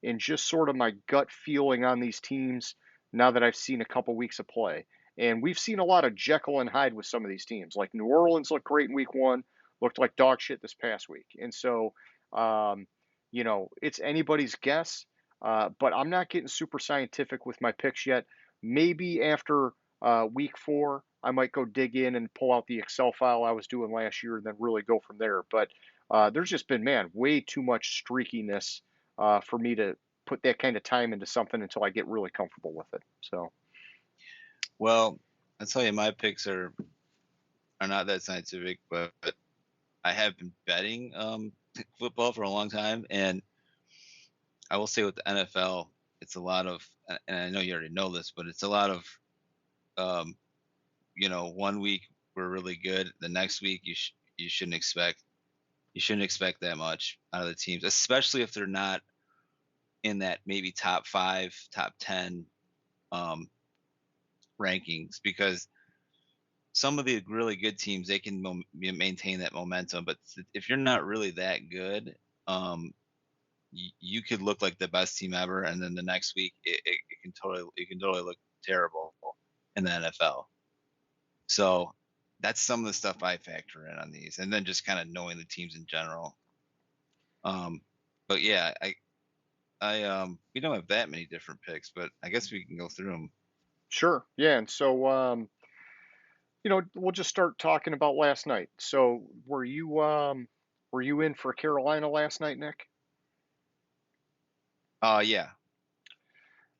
and just sort of my gut feeling on these teams now that I've seen a couple weeks of play. And we've seen a lot of Jekyll and Hyde with some of these teams. Like New Orleans looked great in week 1, looked like dog shit this past week. And so, it's anybody's guess, but I'm not getting super scientific with my picks yet. Maybe after week 4, I might go dig in and pull out the Excel file I was doing last year and then really go from there. But there's just been, man, way too much streakiness for me to put that kind of time into something until I get really comfortable with it. So, Well, I'll tell you, my picks are not that scientific, but I have been betting football for a long time, and I will say with the NFL, it's a lot of, and I know you already know this, but it's a lot of, um, 1 week we're really good, the next week you shouldn't expect that much out of the teams, especially if they're not in that maybe top 5, top 10 um, rankings, because some of the really good teams, they can maintain that momentum, but if you're not really that good, you could look like the best team ever, and then the next week it can totally look terrible in the NFL. So that's some of the stuff I factor in on these, and then just kind of knowing the teams in general. Um, but yeah, we don't have that many different picks, but I guess we can go through them. sure. Yeah. And so, we'll just start talking about last night. So, were you in for Carolina last night, Nick? Yeah,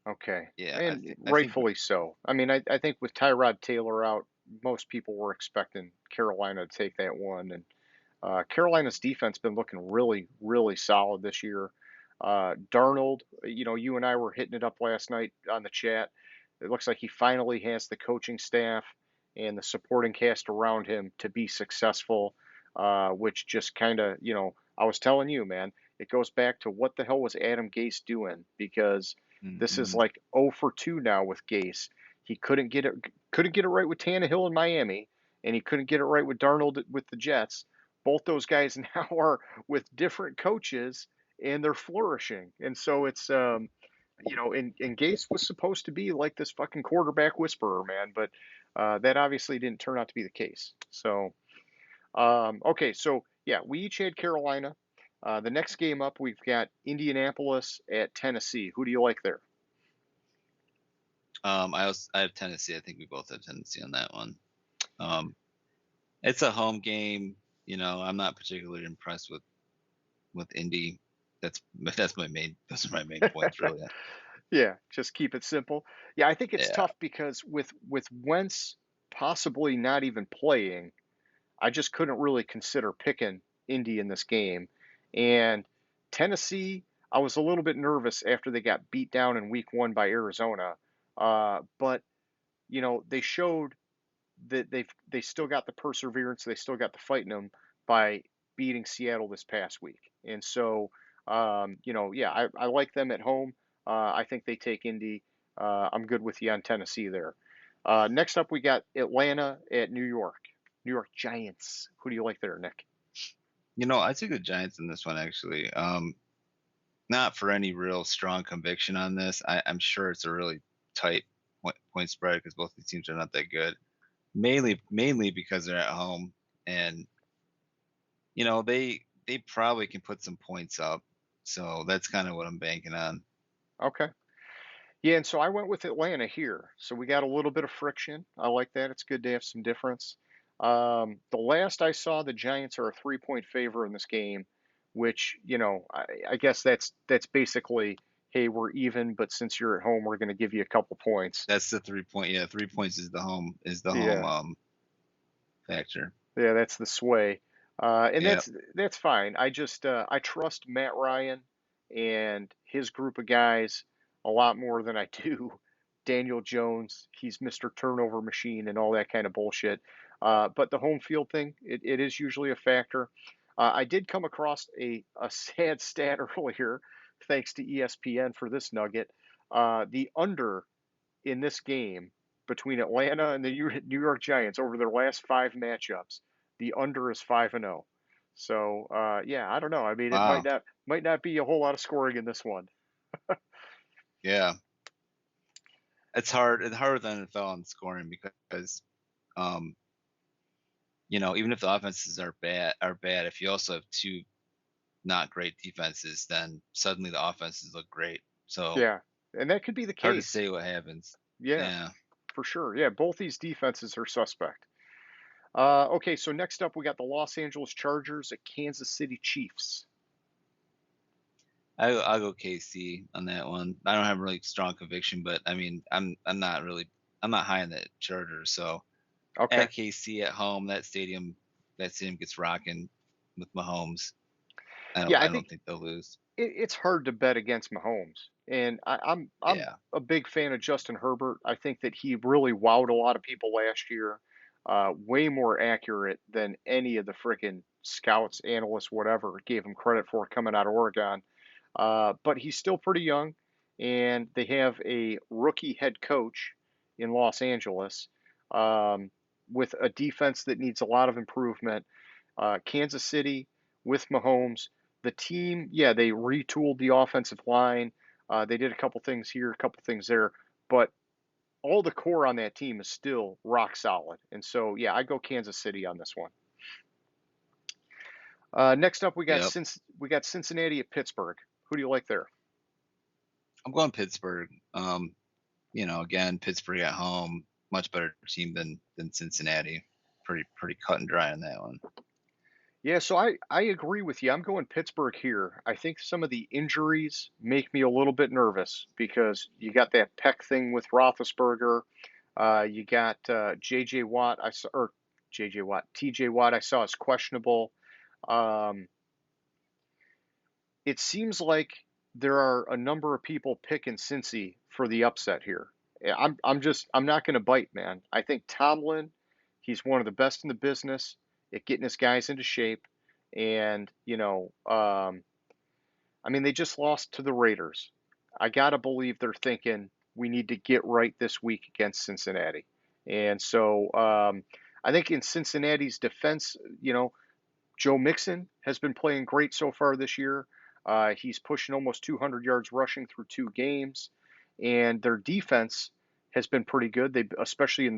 Okay. yeah. I And think I think rightfully so. I mean, I think with Tyrod Taylor out, most people were expecting Carolina to take that one. And Carolina's defense been looking really, really solid this year. Darnold, you and I were hitting it up last night on the chat. It looks like he finally has the coaching staff and the supporting cast around him to be successful, which just kind of, I was telling you, man, it goes back to what the hell was Adam Gase doing? Because this is Mhm. like 0 for 2 now with Gase. He couldn't get it right with Tannehill in Miami, and he couldn't get it right with Darnold with the Jets. Both those guys now are with different coaches, and they're flourishing. And so it's and Gase was supposed to be like this fucking quarterback whisperer, man, but that obviously didn't turn out to be the case. So okay, so yeah, we each had Carolina. The next game up, we've got Indianapolis at Tennessee. Who do you like there? I have Tennessee. I think we both have Tennessee on that one. Um, it's a home game. I'm not particularly impressed with Indy. That's my main. Those are my main points, really. Yeah, just keep it simple. Yeah, I think it's Yeah. tough because with Wentz possibly not even playing, I just couldn't really consider picking Indy in this game. And Tennessee, I was a little bit nervous after they got beat down in week 1 by Arizona. But they showed that they still got the perseverance, they still got the fight in them by beating Seattle this past week. And so, yeah, I like them at home. I think they take Indy. I'm good with you on Tennessee there. Next up, we got Atlanta at New York. New York Giants. Who do you like there, Nick? I took the Giants in this one, actually. Not for any real strong conviction on this. I'm sure it's a really tight point spread because both these teams are not that good. Mainly because they're at home, and they they probably can put some points up. So that's kind of what I'm banking on. Okay. Yeah, and so I went with Atlanta here. So we got a little bit of friction. I like that. It's good to have some difference. The last I saw, the Giants are a 3-point favor in this game, which, I guess that's basically, hey, we're even, but since you're at home, we're going to give you a couple points. That's the 3 point. Yeah, 3 points is the home Yeah, factor. yeah, that's the sway. And Yeah, that's fine. I trust Matt Ryan and his group of guys a lot more than I do Daniel Jones. He's Mr. Turnover Machine and all that kind of bullshit. But the home field thing, it is usually a factor. I did come across a sad stat earlier, thanks to ESPN for this nugget. The under in this game between Atlanta and the New York Giants over their last five matchups, the under is 5-0. So yeah, I don't know. I mean, it wow. might not be a whole lot of scoring in this one. Yeah, it's hard. It's harder than NFL on scoring because um, even if the offenses are bad, if you also have two not great defenses, then suddenly the offenses look great. So Yeah, and that could be the hard to case. say what happens. Yeah, Yeah, for sure. Yeah, both these defenses are suspect. Okay, so next up we got the Los Angeles Chargers at Kansas City Chiefs. I'll go KC on that one. I don't have really strong conviction, but I mean, I'm not high on the Chargers. So Okay. at KC at home, that stadium gets rocking with Mahomes. Yeah, I I think don't think they'll lose. it's hard to bet against Mahomes, and I'm Yeah, a big fan of Justin Herbert. I think that he really wowed a lot of people last year. Way more accurate than any of the freaking scouts, analysts, whatever gave him credit for coming out of Oregon. But he's still pretty young, and they have a rookie head coach in Los Angeles um, with a defense that needs a lot of improvement. Kansas City with Mahomes, the team, yeah, they retooled the offensive line. They did a couple things here, a couple things there, but all the core on that team is still rock solid. And so, yeah, I go Kansas City on this one. Next up, yep. We got Cincinnati at Pittsburgh. Who do you like there? I'm going Pittsburgh. Again, Pittsburgh at home, much better team than Cincinnati. Pretty cut and dry on that one. Yeah, so I agree with you. I'm going Pittsburgh here. I think some of the injuries make me a little bit nervous because you got that pec thing with Roethlisberger. You got J.J. Watt. I saw, or J.J. Watt, T.J. Watt. I saw is questionable. Um, it seems like there are a number of people picking Cincy for the upset here. Yeah, I'm not going to bite, man. I think Tomlin, he's one of the best in the business at getting his guys into shape, and I mean they just lost to the Raiders. I gotta believe they're thinking we need to get right this week against Cincinnati, and so I think in Cincinnati's defense, Joe Mixon has been playing great so far this year. He's pushing almost 200 yards rushing through two games, and their defense has been pretty good. They, especially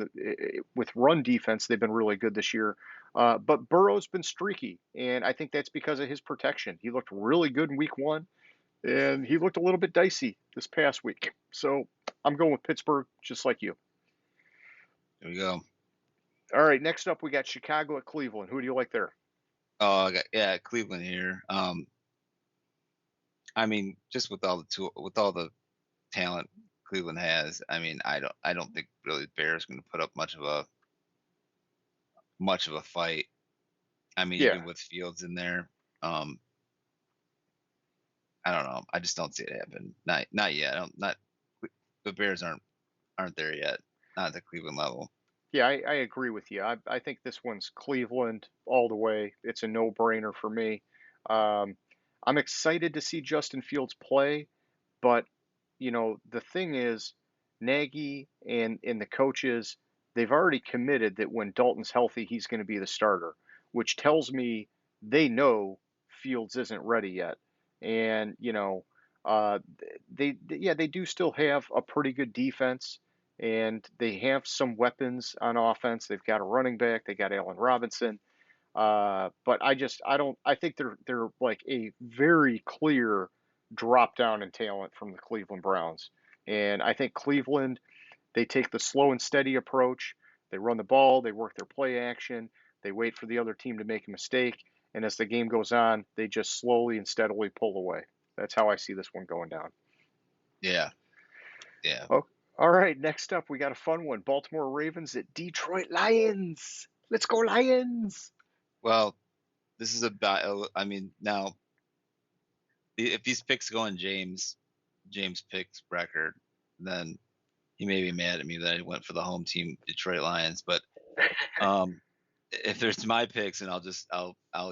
with run defense, they've been really good this year. But Burrow's been streaky, and I think that's because of his protection. He looked really good in Week 1, and he looked a little bit dicey this past week. So I'm going with Pittsburgh, just like you. There we go. All right, next up we got Chicago at Cleveland. Who do you like there? Oh, yeah, Cleveland here. I mean, just with all the talent Cleveland has, I mean, I don't think really the Bears going to put up much of a fight. I mean, Yeah, even with Fields in there, um, I don't know. I just don't see it happen. Not yet. I don't not the Bears aren't there yet. Not at the Cleveland level. yeah, I agree with you. I think this one's Cleveland all the way. It's a no-brainer for me. Um, I'm excited to see Justin Fields play, but the thing is, Nagy and the coaches, they've already committed that when Dalton's healthy, he's going to be the starter, which tells me they know Fields isn't ready yet. And yeah, they do still have a pretty good defense, and they have some weapons on offense. They've got a running back, they got Allen Robinson. But I think they're like a very clear drop down in talent from the Cleveland Browns. And I think Cleveland, they take the slow and steady approach. They run the ball, they work their play action, they wait for the other team to make a mistake, and as the game goes on, they just slowly and steadily pull away. That's how I see this one going down. Yeah. Yeah. Oh, all right, next up, we got a fun one. Baltimore Ravens at Detroit Lions. Let's go Lions. Well, this is about. I mean, now if these picks go on James picks record, then he may be mad at me that I went for the home team Detroit Lions. But if there's my picks, and I'll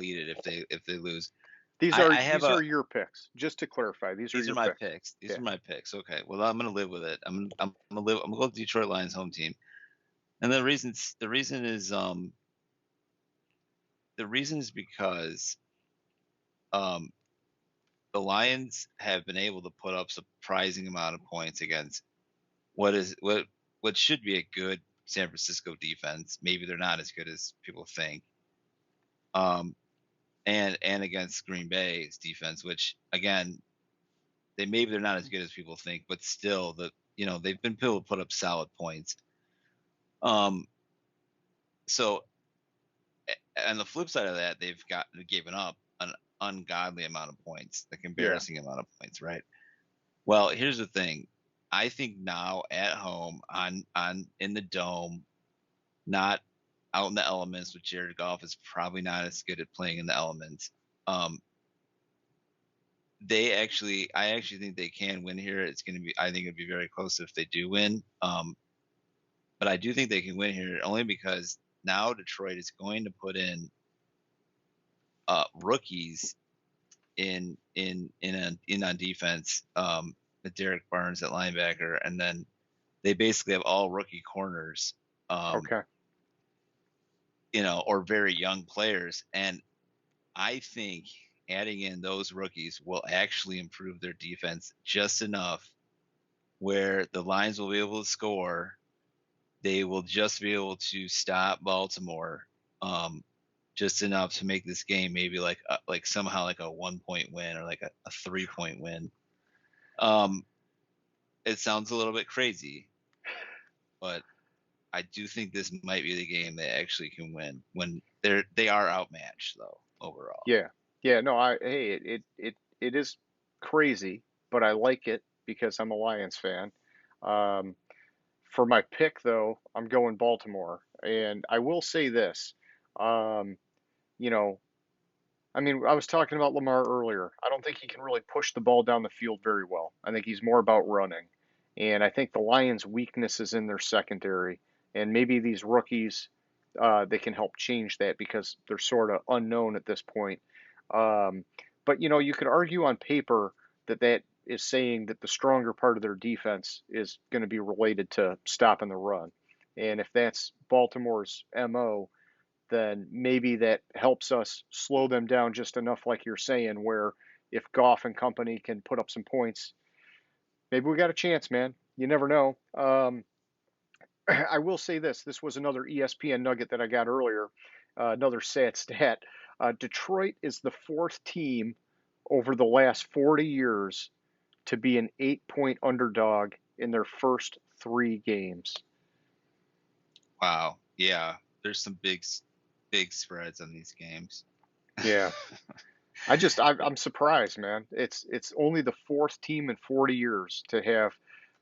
eat it if they lose. These I are have these are your picks. Just to clarify, these are these are your my picks. picks. These Yeah. are my picks. Okay. Well, I'm gonna live with it. I'm gonna live. I'm gonna go with Detroit Lions home team. And the reason is because um the Lions have been able to put up surprising amount of points against what should be a good San Francisco defense. Maybe they're not as good as people think. Um, and against Green Bay's defense, which again, they're not as good as people think, but still they've been able to put up solid points. Um, so on the flip side of that, they've given up an ungodly amount of points, like Yeah. embarrassing amount of points, right? Well, here's the thing. I think now at home on in the dome, not out in the elements, with Jared Goff is probably not as good at playing in the elements. Um, I actually think they can win here. I think it'd be very close if they do win. But I do think they can win here only because now Detroit is going to put in rookies in on defense. With Derek Barnes at linebacker, and then they basically have all rookie corners. Okay. Or very young players. And I think adding in those rookies will actually improve their defense just enough where the Lions will be able to score. They will just be able to stop Baltimore just enough to make this game maybe like somehow like a 1-point win or like a 3-point win. It sounds a little bit crazy, but I do think this might be the game they actually can win when they are outmatched though overall. Yeah. Yeah. No. It is crazy, but I like it because I'm a Lions fan. Um, for my pick though, I'm going Baltimore, and I will say this. Um, you know, I mean, I was talking about Lamar earlier. I don't think he can really push the ball down the field very well. I think he's more about running. And I think the Lions' weakness is in their secondary. And maybe these rookies, they can help change that because they're sort of unknown at this point. Um, but, you could argue on paper that that is saying that the stronger part of their defense is going to be related to stopping the run. And if that's Baltimore's MO, then maybe that helps us slow them down just enough, like you're saying, where if Goff and company can put up some points, maybe we got a chance, man. You never know. I will say this. This was another ESPN nugget that I got earlier, another sad stat. Detroit is the fourth team over the last 40 years to be an 8-point underdog in their first 3 games. Wow. Yeah. There's some big spreads on these games. Yeah. I'm surprised, man. It's only the fourth team in 40 years to have,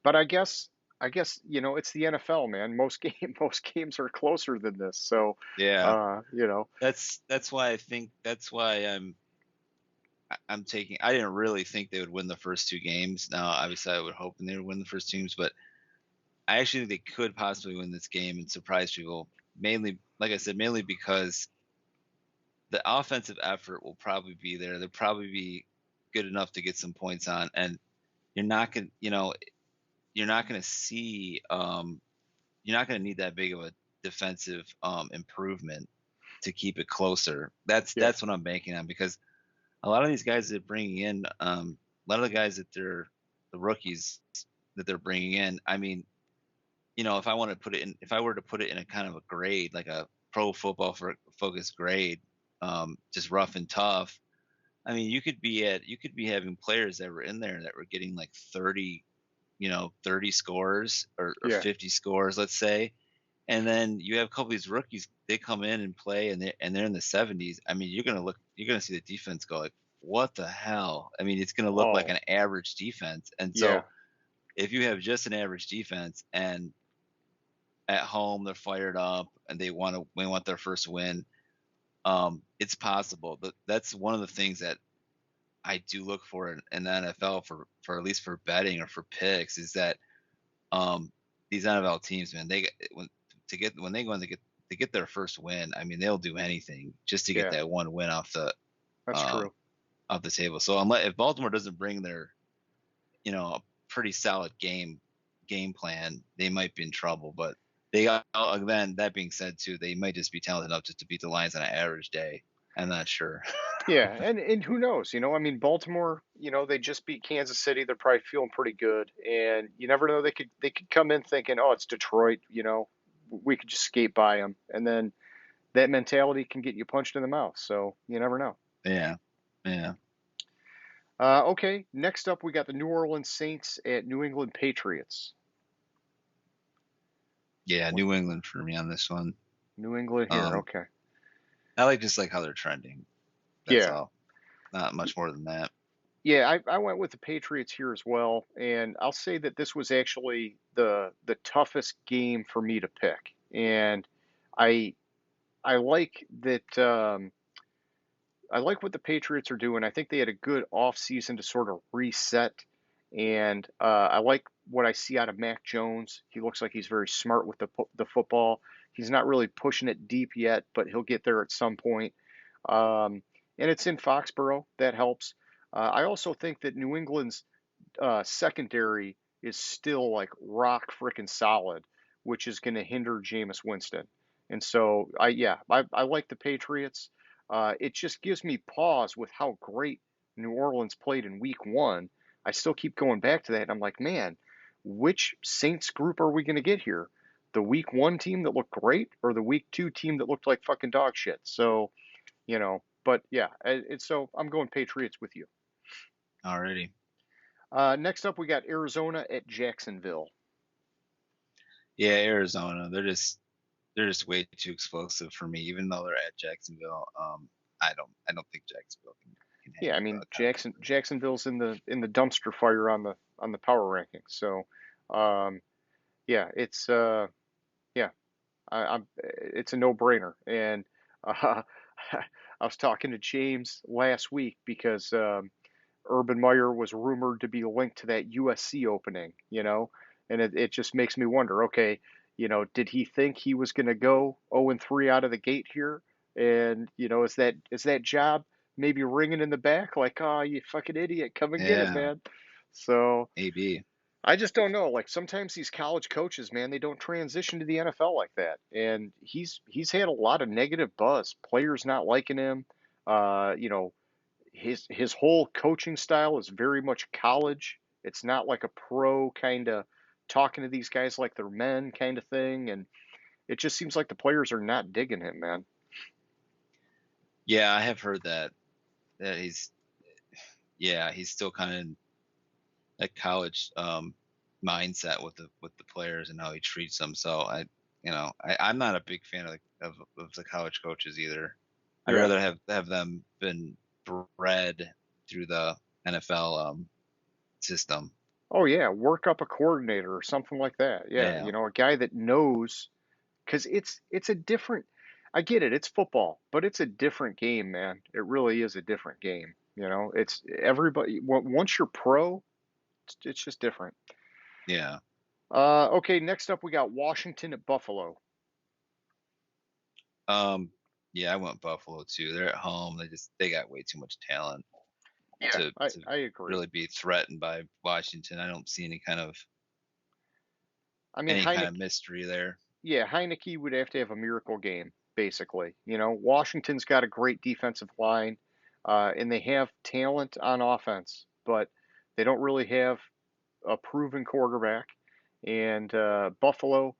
but I guess it's the NFL, man. Most games are closer than this. So, Yeah. uh, you know, That's why I'm taking. I didn't really think they would win the first 2 games. Now, obviously, I would hope they would win the first 2 games, but I actually think they could possibly win this game and surprise people. Mainly, like I said, mainly because the offensive effort will probably be there. They'll probably be good enough to get some points on, and you're not gonna, you're not gonna see, you're not gonna need that big of a defensive improvement to keep it closer. yeah, That's what I'm banking on because a lot of these guys that they're bringing in, a lot of the guys that the rookies that they're bringing in. I mean, if I were to put it in a kind of a grade, like a pro football focus grade, just rough and tough. I mean, you could be having players that were in there that were getting like 30, 30 scores or Yeah, 50 scores, let's say. And then you have a couple of these rookies, they come in and play and they're in the 70s. I mean, you're gonna see the defense go like, what the hell? I mean, it's gonna look like oh an average defense. And yeah, so if you have just an average defense and at home they're fired up and they want their first win, it's possible. That's one of the things that I do look for in the NFL for at least for betting or for picks is that um these NFL teams, man, when they go in to get their first win, I mean they'll do anything just to get yeah, that one win that's um true. off the table. So unless if Baltimore doesn't bring their a pretty solid game plan, they might be in trouble. But then that being said too, they might just be talented enough just to beat the Lions on an average day. I'm not sure. Yeah, and who knows? I mean, Baltimore, they just beat Kansas City. They're probably feeling pretty good, and you never know. They could come in thinking, oh, it's Detroit. We could just skate by them, and then that mentality can get you punched in the mouth. So you never know. Yeah, yeah, Okay, next up we got the New Orleans Saints at New England Patriots. yeah. What New England for me on this one. New England here? Um, Okay. I like just like how they're trending. That's Yeah. all. Not much more than that. Yeah, I went with the Patriots here as well, and I'll say that this was actually the toughest game for me to pick. And I I like that I like what the Patriots are doing. I think they had a good off season to sort of reset, and I like what I see out of Mac Jones. He looks like he's very smart with the football. He's not really pushing it deep yet, but he'll get there at some point. Um, and it's in Foxborough. That helps. I also think that New England's secondary is still like rock freaking solid, which is going to hinder Jameis Winston. And so I like the Patriots. It just gives me pause with how great New Orleans played in Week One. I still keep going back to that, and I'm like, man, which Saints group are we going to get here? The Week One team that looked great, or the Week Two team that looked like fucking dog shit? So but yeah, so I'm going Patriots with you. Already. Next up, we got Arizona at Jacksonville. Yeah, Arizona. They're just way too explosive for me. Even though they're at Jacksonville, I don't think Jacksonville can hang Yeah, I with mean kind of team. Jacksonville's in the dumpster fire on the power rankings. So, um, yeah, yeah, it's a no-brainer. And I was talking to James last week because Urban Meyer was rumored to be linked to that USC opening, and it just makes me wonder, okay, did he think he was going to go 0-3 out of the gate here? And, is that job maybe ringing in the back like, oh, you fucking idiot, come and get it, Yeah, man. So AB. I just don't know. Like sometimes these college coaches, man, they don't transition to the NFL like that. And he's had a lot of negative buzz, players not liking him. Uh, you know, his whole coaching style is very much college. It's not like a pro kind of talking to these guys like they're men kind of thing, and it just seems like the players are not digging him, man. Yeah, I have heard that he's still kind of that college mindset with the players and how he treats them. So I'm not a big fan of the college coaches either. I'd Yeah. rather have them been bred through the NFL system. Oh yeah, work up a coordinator or something like that. Yeah, Yeah, a guy that knows because it's a different. I get it, it's football, but it's a different game, man. It really is a different game. It's everybody. Once you're pro, it's just different. yeah. Okay, next up we got Washington at Buffalo. Um, yeah, I went Buffalo too. They're at home. They got way too much talent Yeah, I to I agree. really be threatened by Washington. I don't see I mean, any kind Heineke, of mystery there. yeah, Heineke would have to have a miracle game, basically. Washington's got a great defensive line, and they have talent on offense, but they don't really have a proven quarterback. And Buffalo,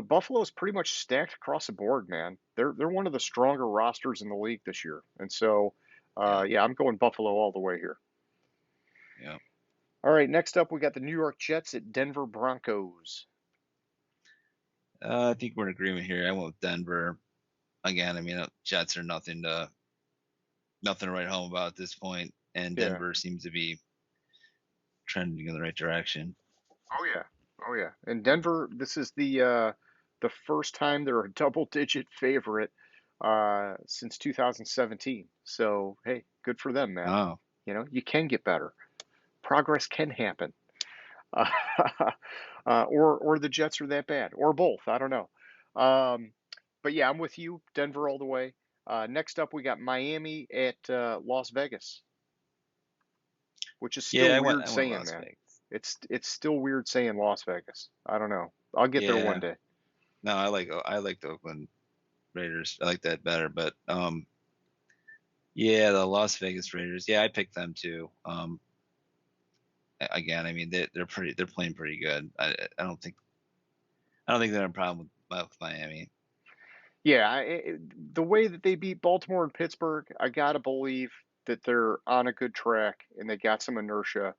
Buffalo's pretty much stacked across the board, man. They're one of the stronger rosters in the league this year, and so Yeah, yeah, I'm going Buffalo all the way here. yeah. All right, next up we got the New York Jets at Denver Broncos. I think we're in agreement here. I went with Denver again. I mean, Jets are nothing to write home about at this point, and Yeah. Denver seems to be trending in the right direction. Oh yeah. Oh yeah. And Denver, this is the first time they're a double-digit favorite since 2017. So hey, good for them, man. Oh, You can get better. Progress can happen. Uh, or the Jets are that bad, or both. I don't know. Um, but yeah, I'm with you, Denver all the way. Next up, we got Miami at Las Vegas, which is still yeah. I went. weird I went saying, Las man. Vegas. It's still weird saying Las Vegas. I don't know. I'll get there one Yeah. day. No, I like the Oakland Raiders. I like that better. But yeah, the Las Vegas Raiders. Yeah, I picked them too. Again, I mean they're playing pretty good. I don't think they're a problem with Miami. Yeah, the way that they beat Baltimore and Pittsburgh, I gotta believe that they're on a good track and they got some inertia.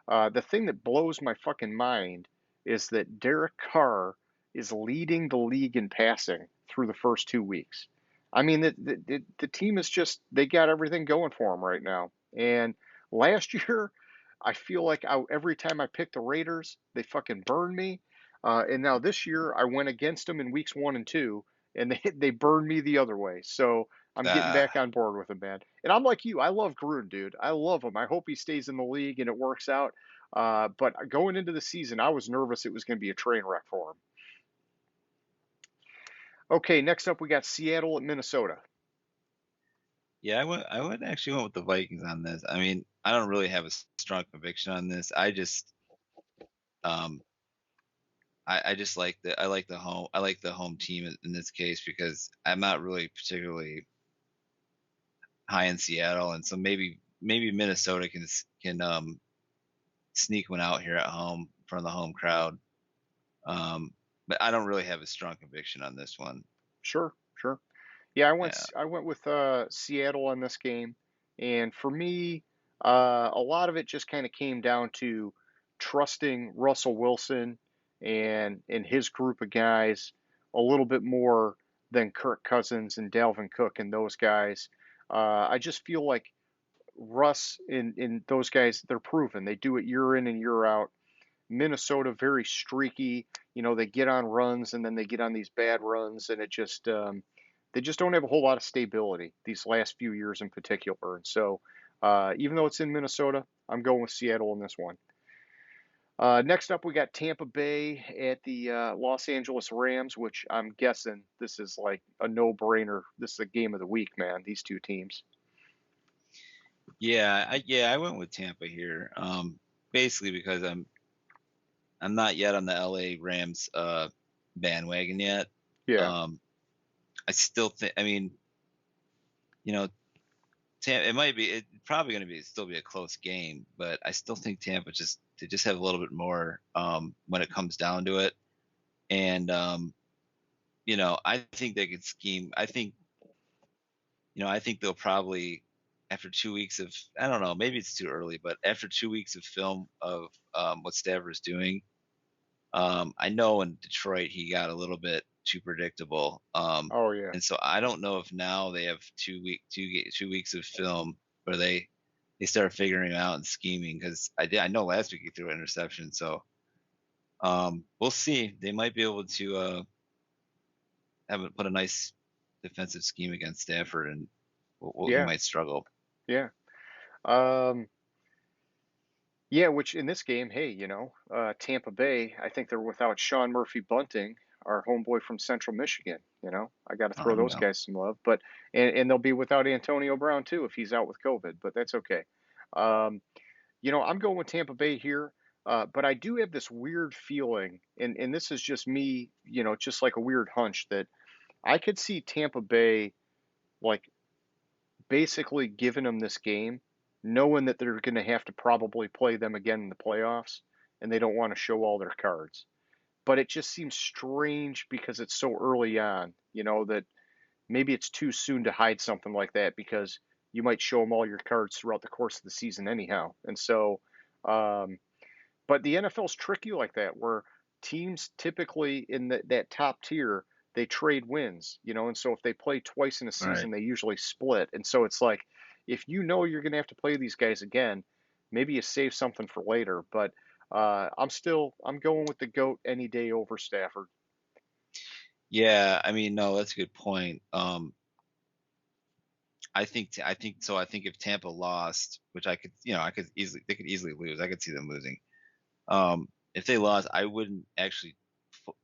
The thing that blows my fucking mind is that Derek Carr is leading the league in passing through the first 2 weeks. I mean, the team is just, they got everything going for them right now. And last year, I feel like every time I picked the Raiders, they fucking burned me. And now this year, I went against them in weeks 1 and 2, and they burned me the other way. So I'm getting back Ah, on board with him, man. And I'm like you. I love Gruden, dude. I love him. I hope he stays in the league and it works out. But going into the season, I was nervous it was going to be a train wreck for him. Okay, next up we got Seattle at Minnesota. yeah, I would actually went with the Vikings on this. I mean, I don't really have a strong conviction on this. Um I just like the home team in this case because I'm not really particularly high in Seattle, and so maybe Minnesota can sneak one out here at home in front of the home crowd. Um, but I don't really have a strong conviction on this one. Sure, sure. Yeah, Yeah. I went with Seattle on this game, and for me, a lot of it just kind of came down to trusting Russell Wilson and his group of guys a little bit more than Kirk Cousins and Dalvin Cook and those guys. I just feel like Russ and those guys, they're proven. They do it year in and year out. Minnesota very streaky. They get on runs and then they get on these bad runs, and it just they just don't have a whole lot of stability these last few years in particular. And so, even though it's in Minnesota, I'm going with Seattle in this one. Next up, we got Tampa Bay at the Los Angeles Rams, which I'm guessing this is like a no-brainer. This is a game of the week, man. These two teams. Yeah, I went with Tampa here. Basically because I'm not yet on the LA Rams bandwagon yet. Yeah. Um, I still think I mean, you know, it's probably going to be still be a close game, but I still think Tampa just have a little bit more when it comes down to it. And I think they could scheme. I think they'll probably after 2 weeks of I don't know, maybe it's too early, but after 2 weeks of film of what Stafford's doing, I know in Detroit he got a little bit too predictable. Oh yeah. And so I don't know if now they have 2 weeks of film where they start figuring out and scheming because I know last week he threw an interception. So we'll see. They might be able to put a nice defensive scheme against Stafford, and we Yeah. might struggle. Yeah. Um, Yeah, which in this game, hey, Tampa Bay, I think they're without Sean Murphy Bunting, our homeboy from Central Michigan. I got to throw those Yeah. guys some love, but and they'll be without Antonio Brown too if he's out with COVID, but that's okay. Um, I'm going with Tampa Bay here, but I do have this weird feeling, and this is just me, just like a weird hunch that I could see Tampa Bay like basically giving them this game, knowing that they're going to have to probably play them again in the playoffs, and they don't want to show all their cards. but it just seems strange because it's so early on, that maybe it's too soon to hide something like that because you might show them all your cards throughout the course of the season anyhow. And so, um, but the NFL's tricky like that, where teams typically in that top tier, they trade wins, and so if they play twice in a Right. season, they usually split. And so it's like, if you're going to have to play these guys again, maybe you save something for later. But I'm going with the GOAT any day over Stafford. Yeah, I mean, no, that's a good point. I think so. I think if Tampa lost, which they could easily lose. I could see them losing. If they lost, I wouldn't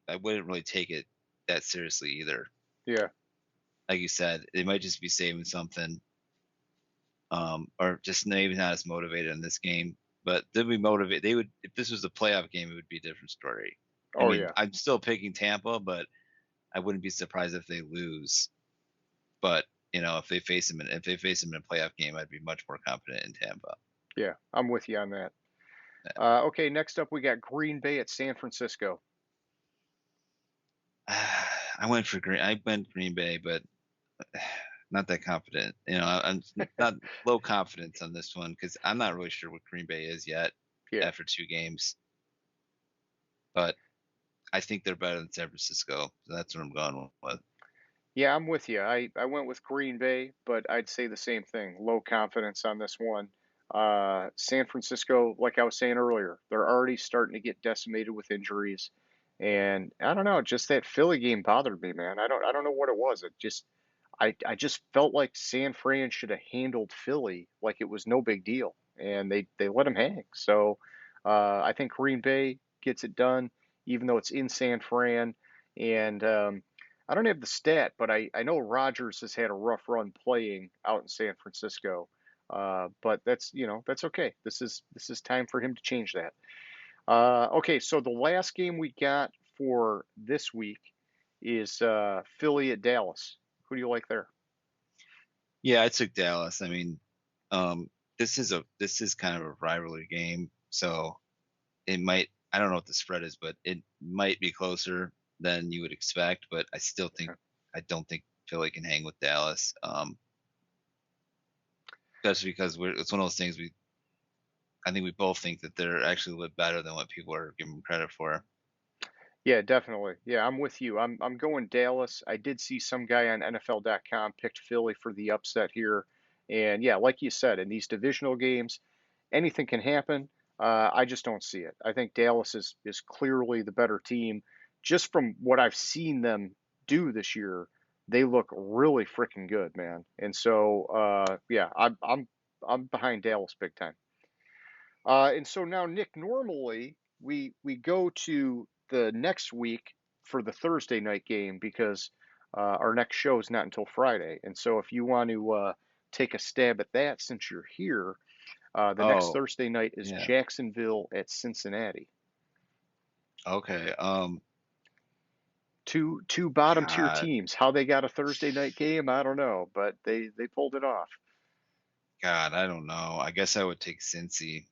really take it that seriously either. Yeah, Like you said, they might just be saving something, or just maybe not as motivated in this game. But they'd be motivated. They would, if this was a playoff game, it would be a different story. I oh mean, yeah, I'm still picking Tampa, but I wouldn't be surprised if they lose. But if they face them in a playoff game, I'd be much more confident in Tampa. yeah, I'm with you on that. Okay, next up we got Green Bay at San Francisco. I went Green Bay, but not that confident. I'm not low confidence on this one because I'm not really sure what Green Bay is yet Yeah. after 2 games. But I think they're better than San Francisco, so that's what I'm going with. Yeah, I'm with you. I went with Green Bay, but I'd say the same thing. Low confidence on this one. San Francisco, like I was saying earlier, they're already starting to get decimated with injuries. And I don't know, just that Philly game bothered me, man. I don't know what it was. I just felt like San Fran should have handled Philly like it was no big deal, and they let him hang. So I think Green Bay gets it done, even though it's in San Fran. And I don't have the stat, but I know Rodgers has had a rough run playing out in San Francisco. But that's okay. This is time for him to change that. Okay, so the last game we got for this week is Philly at Dallas. Who do you like there? Yeah, I took Dallas. I mean, this is kind of a rivalry game, so it might. I don't know what the spread is, but it might be closer than you would expect. But Okay. I don't think Philly can hang with Dallas. Especially because it's one of those things I think we both think that they're actually a little bit better than what people are giving them credit for. Yeah, definitely. Yeah, I'm with you. I'm going Dallas. I did see some guy on NFL.com picked Philly for the upset here. And yeah, like you said, in these divisional games, anything can happen. I just don't see it. I think Dallas is clearly the better team. Just from what I've seen them do this year, they look really freaking good, man. And so yeah, I'm behind Dallas big time. And so now, Nick, normally we go to the next week for the Thursday night game because our next show is not until Friday. And so if you want to take a stab at that since you're here, the next Oh, Thursday night is yeah. Jacksonville at Cincinnati. Okay. Two bottom tier God, teams. How they got a Thursday night game, I don't know, but they pulled it off. God, I don't know. I guess I would take Cincy.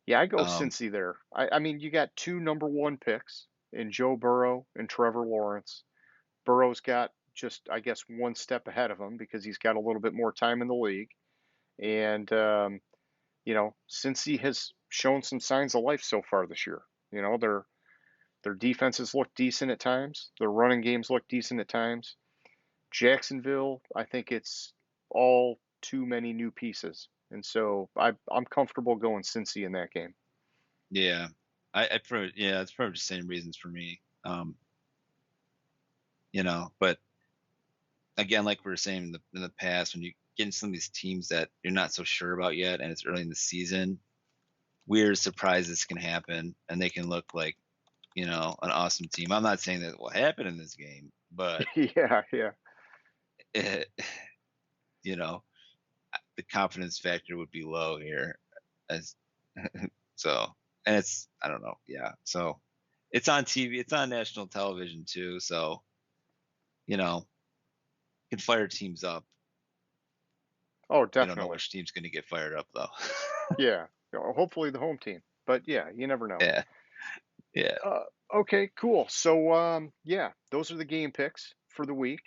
Yeah, I go Um, Cincy there. I mean, you got two number one picks in Joe Burrow and Trevor Lawrence. Burrow's got just, I guess, one step ahead of him because he's got a little bit more time in the league. And, since he has shown some signs of life so far this year, their defenses look decent at times. Their running games look decent at times. Jacksonville, I think it's all too many new pieces. And so I'm comfortable going Cincy in that game. yeah, yeah, it's probably the same reasons for me. But again, like we were saying in the past, when you get into some of these teams that you're not so sure about yet, and it's early in the season, weird surprises can happen, and they can look like an awesome team. I'm not saying that will happen in this game, but Yeah, yeah. it, you know, the confidence factor would be low here, as so, and it's I don't know, yeah. So it's on TV, it's on national television too, so you know, you can fire teams up. Oh, You don't know definitely. which team's going to get fired up though. Yeah. Hopefully the home team. But yeah, you never know. Yeah, yeah. Okay, cool. So, yeah, those are the game picks for the week.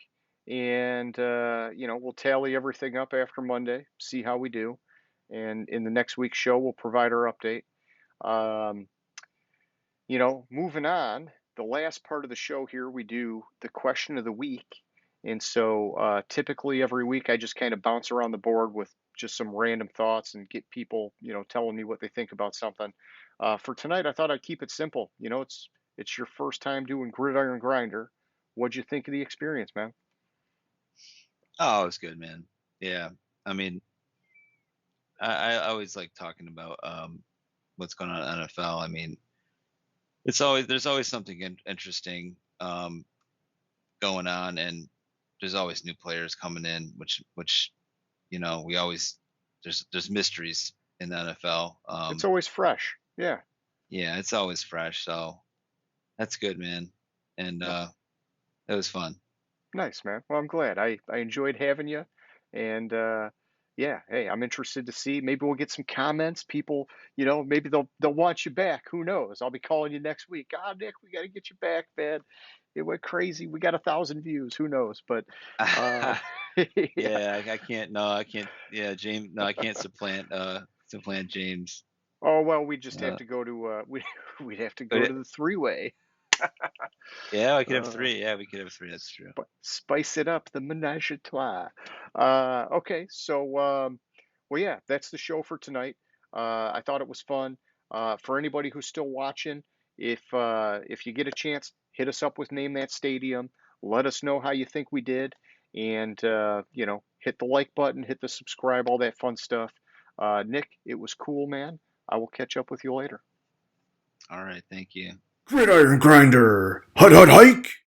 And, we'll tally everything up after Monday, see how we do. And in the next week's show, we'll provide our update. Um, moving on, the last part of the show here, we do the question of the week. And so typically every week, I just kind of bounce around the board with just some random thoughts and get people, telling me what they think about something. For tonight, I thought I'd keep it simple. It's your first time doing Gridiron Grinder. What'd you think of the experience, man? Oh, it's good, man. Yeah. I mean, I always like talking about what's going on in NFL. I mean, there's always something interesting going on, and there's always new players coming in, which we always there's mysteries in the NFL. It's always fresh. Yeah. Yeah, it's always fresh, so that's good, man. And it was fun. Nice, man. Well, I'm glad. I enjoyed having you. And yeah, hey, I'm interested to see. Maybe we'll get some comments. People, maybe they'll want you back. Who knows? I'll be calling you next week. Ah, Nick, we got to get you back, man. It went crazy. We got 1,000 views. Who knows? But yeah. Yeah, I can't. No, I can't. Yeah, James. No, I can't supplant James. Oh well, we just have Uh, to go to we'd have to but go to the three-way. yeah, we could have Uh, three. Yeah, we could have three. That's true. spice it up, the menage a trois. Okay, so well, yeah, that's the show for tonight. I thought it was fun. For anybody who's still watching, if you get a chance, hit us up with Name That Stadium. Let us know how you think we did, and hit the like button, hit the subscribe, all that fun stuff. Nick, it was cool, man. I will catch up with you later. All right, thank you. Gridiron Grinder. Hut hut hike.